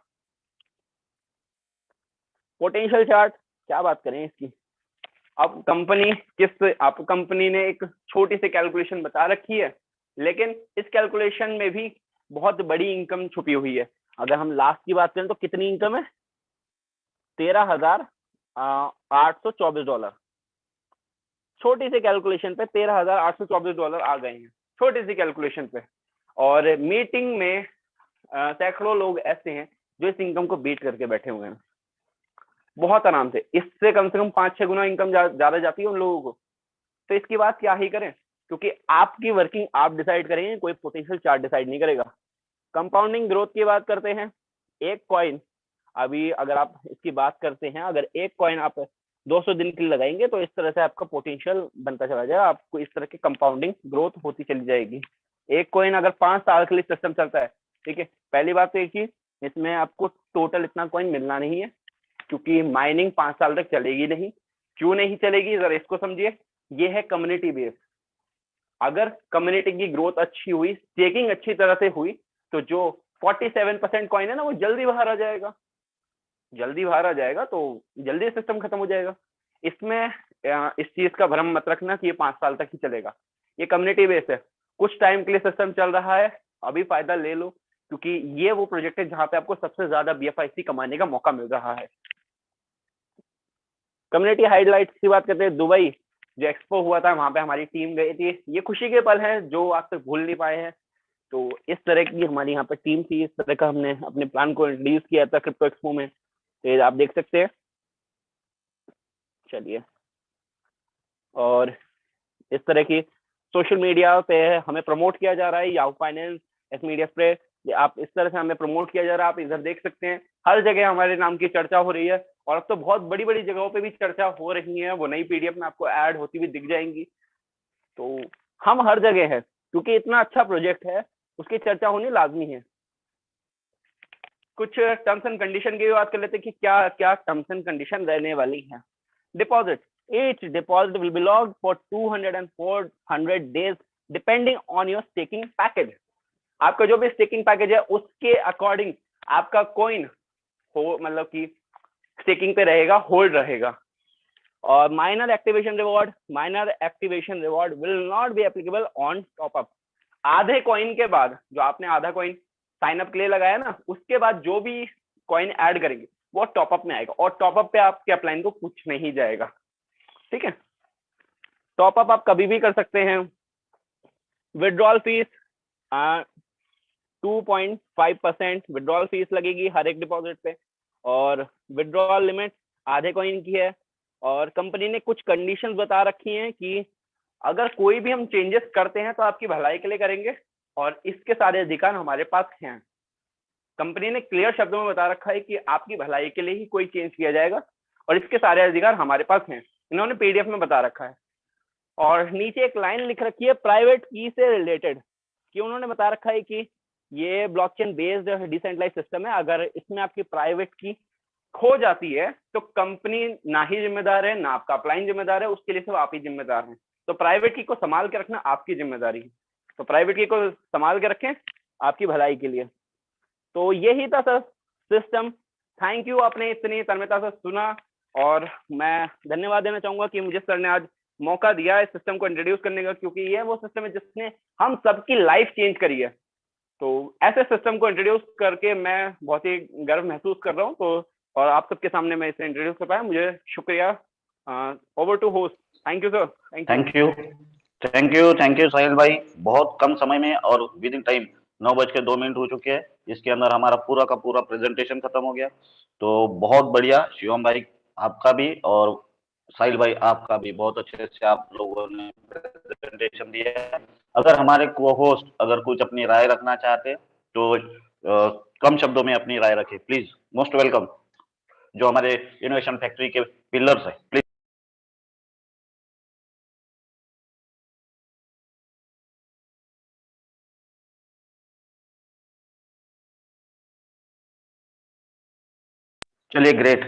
पोटेंशियल चार्ट क्या बात करें इसकी। अब कंपनी ने एक छोटी सी कैलकुलेशन बता रखी है, लेकिन इस कैलकुलेशन में भी बहुत बड़ी इनकम छुपी हुई है। अगर हम लास्ट की बात करें तो कितनी इनकम है, $13,824। छोटी सी कैलकुलेशन पे $13,824 आ गए हैं, छोटी सी कैलकुलेशन पे। और मीटिंग में सैकड़ों लोग ऐसे हैं जो इस इनकम को बीट करके बैठे हुए हैं बहुत आराम से। इससे कम से कम 5-6 गुना इनकम ज्यादा जाती है उन लोगों को। तो इसकी बात क्या ही करें, क्योंकि आपकी वर्किंग आप डिसाइड करेंगे, कोई पोटेंशियल चार्ट डिसाइड नहीं करेगा। कंपाउंडिंग ग्रोथ की बात करते हैं। एक कॉइन, अभी अगर आप इसकी बात करते हैं, अगर एक कॉइन आप 200 दिन के लिए लगाएंगे तो इस तरह से आपका पोटेंशियल बनता चला जाएगा, आपको इस तरह की कंपाउंडिंग ग्रोथ होती चली जाएगी। एक कॉइन अगर 5 साल के लिए सिस्टम चलता है, ठीक है, पहली बात तो एक ही, इसमें आपको टोटल इतना कॉइन मिलना नहीं है, क्योंकि माइनिंग 5 साल तक चलेगी नहीं। क्यों नहीं चलेगी, जरा इसको समझिए। ये है कम्युनिटी बेस। अगर कम्युनिटी की ग्रोथ अच्छी हुई, स्टेकिंग अच्छी तरह से हुई, तो जो 47% कॉइन है ना, वो जल्दी बाहर आ जाएगा। जल्दी बाहर आ जाएगा तो जल्दी सिस्टम खत्म हो जाएगा। इसमें इस चीज का भ्रम मत रखना कि ये 5 साल तक ही चलेगा। ये कम्युनिटी बेस है, कुछ टाइम के लिए सिस्टम चल रहा है, अभी फायदा ले लो, क्योंकि ये वो प्रोजेक्ट है जहां पे आपको सबसे ज्यादा BFIC कमाने का मौका मिल रहा है। कम्युनिटी हाइलाइट्स की बात करते हैं। दुबई जो एक्सपो हुआ था, वहां पे हमारी टीम गई थी। ये खुशी के पल हैं जो आज तक भूल नहीं पाए हैं। तो इस तरह की हमारी यहाँ पे टीम थी, इस तरह का हमने अपने प्लान को इंट्रोड्यूस किया था क्रिप्टो एक्सपो में। तो ये आप देख सकते हैं। चलिए, और इस तरह की सोशल मीडिया पे हमें प्रमोट किया जा रहा है, Yahoo finance, S media spray, आप इस तरह से हमें प्रमोट किया जा रहा है। आप इधर देख सकते हैं, हर जगह हमारे नाम की चर्चा हो रही है, और अब तो बहुत बड़ी बड़ी जगहों पे भी चर्चा हो रही है। वो नई PDF में आपको ऐड होती हुई दिख जाएंगी। तो हम हर जगह है, क्योंकि इतना अच्छा प्रोजेक्ट है, उसकी चर्चा होनी लाजमी है। कुछ टर्म्स एंड कंडीशन की बात कर लेते हैं कि क्या क्या टर्म्स एंड कंडीशन रहने वाली है। Deposit, each deposit will be logged for 200 and 400 days depending on your staking package। आपका जो भी स्टेकिंग पैकेज है उसके अकॉर्डिंग आपका कॉइन हो, मतलब कि स्टेकिंग पे रहेगा, होल्ड रहेगा। और minor activation reward will not be applicable on top up. आधे कॉइन के बाद, जो आपने आधा कॉइन साइन अप के लिए लगाया ना, उसके बाद जो भी कॉइन ऐड करेंगे वो टॉपअप में आएगा, और टॉपअप पे आपके अपलाइन को कुछ नहीं जाएगा। ठीक है, टॉपअप आप कभी भी कर सकते हैं। विड्रॉल फीस 2.5% विड्रॉल फीस लगेगी हर एक डिपॉजिट पे, और विड्रॉल लिमिट आधे कॉइन की है। और कंपनी ने कुछ कंडीशंस बता रखी हैं कि अगर कोई भी हम चेंजेस करते हैं तो आपकी भलाई के लिए करेंगे, और इसके सारे अधिकार हमारे पास हैं। कंपनी ने क्लियर शब्दों में बता रखा है कि आपकी भलाई के लिए ही कोई चेंज किया जाएगा, और इसके सारे अधिकार हमारे पास हैं। इन्होंने PDF में बता रखा है। और नीचे एक लाइन लिख रखी है प्राइवेट की से रिलेटेड, कि उन्होंने बता रखा है कि ये ब्लॉकचेन बेस्ड डिसेंट्रलाइज सिस्टम है। अगर इसमें आपकी प्राइवेट की खो जाती है तो कंपनी ना ही जिम्मेदार है, ना आपका अपलाइन जिम्मेदार है, उसके लिए सिर्फ आप ही जिम्मेदार हैं। तो प्राइवेट की को संभाल के रखना आपकी जिम्मेदारी है। तो प्राइवेट की को संभाल के रखें आपकी भलाई के लिए। तो यही था सर सिस्टम। थैंक यू, आपने इतनी तन्मयता से सुना, और मैं धन्यवाद देना चाहूंगा कि मुझे सर ने आज मौका दिया इस सिस्टम को इंट्रोड्यूस करने का, क्योंकि ये वो सिस्टम है जिसने हम सबकी लाइफ चेंज करी है। तो ऐसे सिस्टम को इंट्रोड्यूस करके मैं बहुत ही गर्व महसूस कर रहा हूँ। तो और आप सबके सामने मैं इसे इंट्रोड्यूस कर पाया, मुझे शुक्रिया। Over to host. Thank you sir. Thank you Sahil भाई। बहुत कम समय में और विद इन टाइम 9:02 हो चुके हैं, इसके अंदर हमारा पूरा का पूरा प्रेजेंटेशन खत्म हो गया। तो बहुत बढ़िया शिवम भाई आपका भी, और साहिल भाई आपका भी, बहुत अच्छे से आप लोगों ने प्रेजेंटेशन दिया है। अगर हमारे को होस्ट अगर कुछ अपनी राय रखना चाहते तो कम शब्दों में अपनी राय रखें प्लीज। मोस्ट वेलकम, जो हमारे इनोवेशन फैक्ट्री के पिलर्स है, प्लीज। चलिए ग्रेट।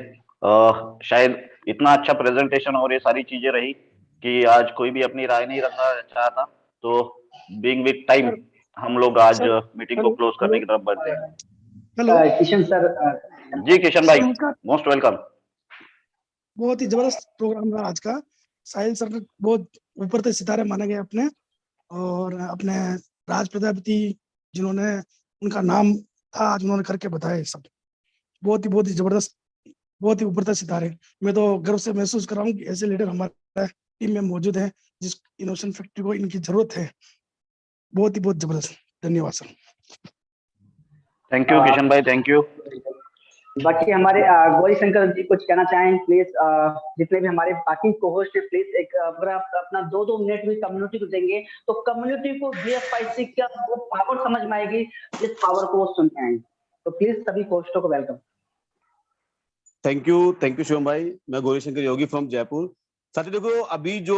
शायद इतना अच्छा प्रेजेंटेशन और ये सारी चीजें रही कि आज कोई भी अपनी राय नहीं रखना चाहता, तो बीइंग विद टाइम हम लोग आज मीटिंग को क्लोज करने की तरफ बढ़ते हैं। हेलो किशन सर, जी किशन भाई, सर, नमस्कार। Most welcome. बहुत ही जबरदस्त प्रोग्राम रहा आज का। साहिल सर ने बहुत ऊपर से सितारे माने गए अपने, और अपने राज प्रजापति जिन्होंने उनका नाम था आज उन्होंने करके बताया सब। बहुत ही जबरदस्त, बहुत ही ऊपर तक सितारे। मैं तो गर्व से महसूस कर रहा हूँ कि ऐसे लीडर हमारे टीम में मौजूद हैं जिस इनोवेशन फैक्ट्री को इनकी जरूरत है। बहुत जबरदस्त। धन्यवाद सर। थैंक यू किशन भाई, थैंक यू। बाकी हमारे गौरी शंकर जी कुछ कहना चाहें प्लीज। जितने भी हमारे बाकी को-होस्ट है प्लीज एक अगर आप अपना 2-2 मिनट भी कम्युनिटी को देंगे तो कम्युनिटी को बीएफआईसी का वो पावर समझ में आएगी जिस पावर को वो सुनते हैं। तो प्लीज सभी होस्टों को वेलकम। थैंक यू शिवम भाई। मैं गौरी शंकर योगी फ्रॉम जयपुर। साथियों देखो, अभी जो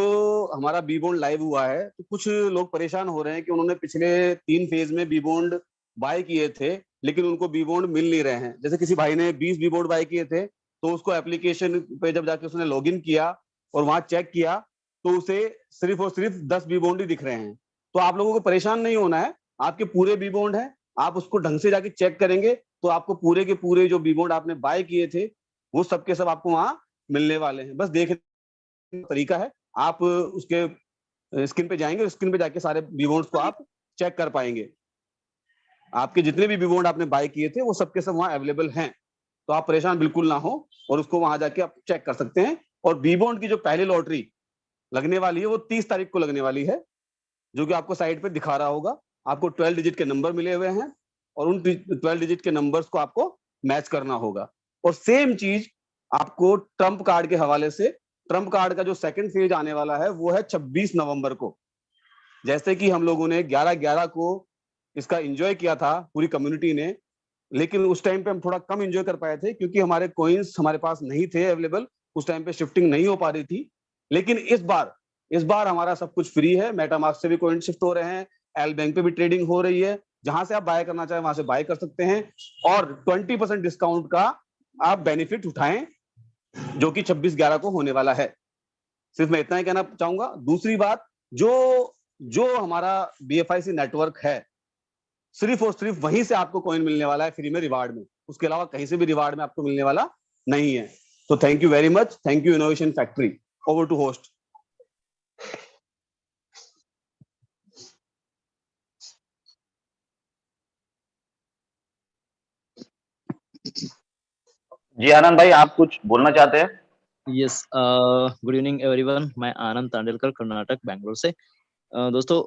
हमारा बी बॉन्ड लाइव हुआ है तो कुछ लोग परेशान हो रहे हैं कि उन्होंने पिछले 3 फेज में बी बॉन्ड बाय किए थे लेकिन उनको बी बॉन्ड मिल नहीं रहे हैं। जैसे किसी भाई ने 20 बी बॉन्ड बाय किए थे तो उसको एप्लीकेशन पे जब जाके उसने लॉगिन किया और वहां चेक किया तो उसे सिर्फ और सिर्फ 10 बी बॉन्ड ही दिख रहे हैं। तो आप लोगों को परेशान नहीं होना है, आपके पूरे बी बॉन्ड है, आप उसको ढंग से जाके चेक करेंगे तो आपको पूरे के पूरे जो बी बॉन्ड आपने बाय किए थे वो सबके सब आपको वहां मिलने वाले हैं। बस देखने का तरीका है, आप उसके स्क्रीन पे जाएंगे, स्क्रीन पे जाके सारे बी बॉन्ड्स को आप चेक कर पाएंगे। आपके जितने भी बी बॉन्ड आपने बाय किए थे वो सबके सब वहां अवेलेबल हैं, तो आप परेशान बिल्कुल ना हो और उसको वहां जाके आप चेक कर सकते हैं। और बी बॉन्ड की जो पहली लॉटरी लगने वाली है वो 30 तारीख को लगने वाली है, जो कि आपको साइड पे दिखा रहा होगा। आपको 12 डिजिट के नंबर मिले हुए हैं और उन 12 डिजिट के नंबर्स को आपको मैच करना होगा। और सेम चीज आपको ट्रम्प कार्ड के हवाले से, ट्रम्प कार्ड का जो सेकंड फेज आने वाला है वो है 26 नवंबर को। जैसे कि हम लोगों ने 11/11 को इसका एंजॉय किया था पूरी कम्युनिटी ने, लेकिन उस टाइम पे हम थोड़ा कम एंजॉय कर पाए थे क्योंकि हमारे कॉइन्स हमारे पास नहीं थे अवेलेबल, उस टाइम पे शिफ्टिंग नहीं हो पा रही थी। लेकिन इस बार हमारा सब कुछ फ्री है। मेटामास्क से भी कॉइन शिफ्ट हो रहे हैं, एल बैंक पे भी ट्रेडिंग हो रही है, जहां से आप बाय करना चाहें वहां से बाय कर सकते हैं और 20% डिस्काउंट का आप बेनिफिट उठाएं जो कि 26/11 को होने वाला है। सिर्फ मैं इतना ही कहना चाहूंगा। दूसरी बात, जो हमारा बीएफआईसी नेटवर्क है सिर्फ और सिर्फ वहीं से आपको कॉइन मिलने वाला है फ्री में, रिवार्ड में। उसके अलावा कहीं से भी रिवार्ड में आपको मिलने वाला नहीं है। तो thank you very much, thank you innovation factory. Over to host. जी आनंद भाई, आप कुछ बोलना चाहते हैं? Yes, good evening everyone. मैं आनंद तांडेलकर, कर्नाटक, बैंगलोर से। दोस्तों,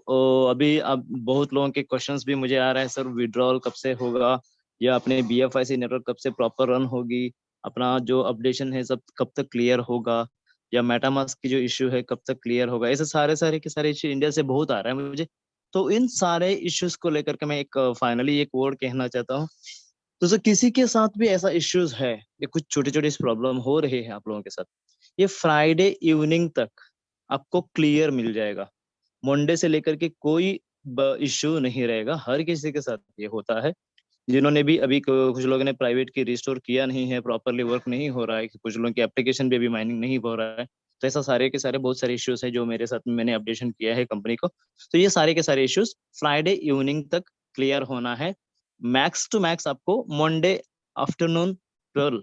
अभी अब बहुत लोगों के क्वेश्चंस भी मुझे आ रहे हैं, सर विड्रॉल कब से होगा, या अपने बीएफआईसी नेटवर्क कब से प्रॉपर रन होगी, अपना जो अपडेशन है सब कब तक क्लियर होगा, या मेटामास्क की जो इश्यू है कब तक क्लियर होगा। ऐसे सारे के सारे इश्यू इंडिया से बहुत आ रहे हैं मुझे। तो इन सारे इश्यूज को लेकर के मैं एक फाइनली एक वर्ड कहना चाहता हूँ। तो सर किसी के साथ भी ऐसा इश्यूज है, ये कुछ छोटे छोटे प्रॉब्लम हो रहे हैं आप लोगों के साथ, ये फ्राइडे इवनिंग तक आपको क्लियर मिल जाएगा। मंडे से लेकर के कोई इश्यू नहीं रहेगा, हर किसी के साथ ये होता है। जिन्होंने भी अभी कुछ लोगों ने प्राइवेट की रिस्टोर किया नहीं है, प्रॉपरली वर्क नहीं हो रहा है, कुछ लोगों की एप्लीकेशन भी अभी माइनिंग नहीं हो रहा है, तो ऐसा सारे के सारे बहुत सारे इश्यूज है जो मेरे साथ में मैंने अपडेशन किया है कंपनी को। तो ये सारे के सारे इश्यूज फ्राइडे इवनिंग तक क्लियर होना है। मैक्स टू मैक्स आपको मंडे आफ्टरनून 12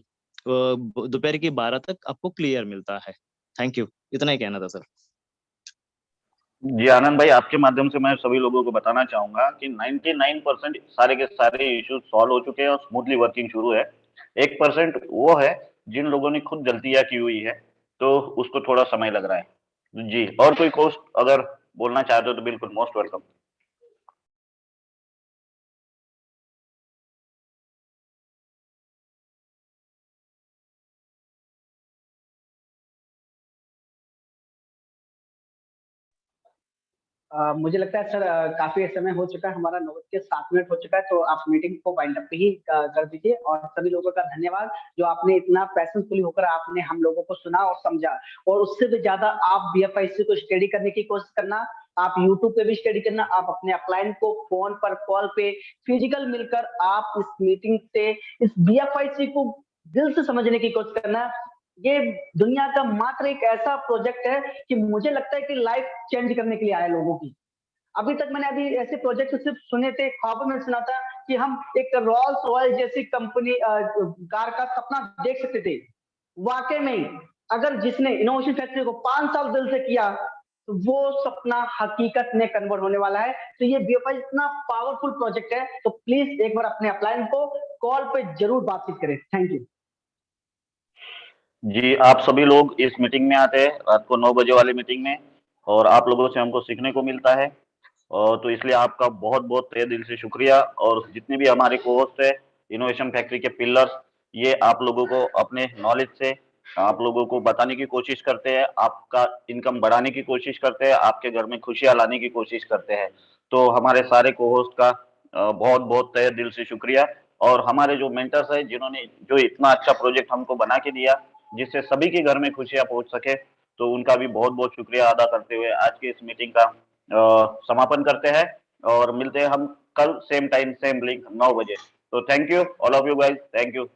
दोपहर की 12 तक आपको क्लियर मिलता है। थैंक यू, इतना ही कहना था सर। जी आनंद भाई, आपके माध्यम से मैं सभी लोगों को बताना चाहूंगा कि 99% सारे के सारे इश्यूज सॉल्व हो चुके हैं और स्मूथली वर्किंग शुरू है। 1% वो है जिन लोगों ने खुद गलतियां की हुई है, तो उसको थोड़ा समय लग रहा है। जी, और कोई कोस्ट अगर बोलना चाहते हो तो बिल्कुल मोस्ट वेलकम। मुझे लगता है सर काफी समय हो चुका है, हमारा 9:07 हो चुका है, तो आप मीटिंग को वाइंड अप ही कर दीजिए। और सभी लोगों का धन्यवाद जो आपने इतना पैशनफुली होकर आपने हम लोगों को सुना और समझा। और उससे भी ज्यादा आप बीएफआईसी को स्टडी करने की कोशिश करना, आप यूट्यूब पे भी स्टडी करना, आप अपने अपलाइन को फोन पर, कॉल पे, फिजिकल मिलकर आप इस मीटिंग से इस बीएफआईसी को दिल से समझने की कोशिश करना। ये दुनिया का मात्र एक ऐसा प्रोजेक्ट है कि मुझे लगता है कि लाइफ चेंज करने के लिए आया लोगों की। अभी तक मैंने अभी ऐसे प्रोजेक्ट सिर्फ सुने थे, ख्वाबों में सुना था कि हम एक रोल्स रॉयस जैसी कंपनी कार का सपना देख सकते थे। वाकई में अगर जिसने इनोवेशन फैक्ट्री को 5 साल दिल से किया तो वो सपना हकीकत में कन्वर्ट होने वाला है। तो ये बीएफआई इतना पावरफुल प्रोजेक्ट है, तो प्लीज एक बार अपने अपलाइन को कॉल पे जरूर बातचीत करें। Thank you. जी, आप सभी लोग इस मीटिंग में आते हैं रात को 9 बजे वाली मीटिंग में, और आप लोगों से हमको सीखने को मिलता है, और तो इसलिए आपका बहुत बहुत तहे दिल से शुक्रिया। और जितने भी हमारे को-होस्ट है इनोवेशन फैक्ट्री के पिलर्स, ये आप लोगों को अपने नॉलेज से आप लोगों को बताने की कोशिश करते हैं, आपका इनकम बढ़ाने की कोशिश करते हैं, आपके घर में खुशियां लाने की कोशिश करते हैं। तो हमारे सारे को-होस्ट का बहुत बहुत तहे दिल से शुक्रिया। और हमारे जो मेंटर्स है जिन्होंने जो इतना अच्छा प्रोजेक्ट हमको बना के दिया जिससे सभी के घर में खुशियां पहुंच सके, तो उनका भी बहुत बहुत शुक्रिया अदा करते हुए आज की इस मीटिंग का समापन करते हैं, और मिलते हैं हम कल सेम टाइम सेम लिंक 9 बजे। तो thank you all of you guys, thank you.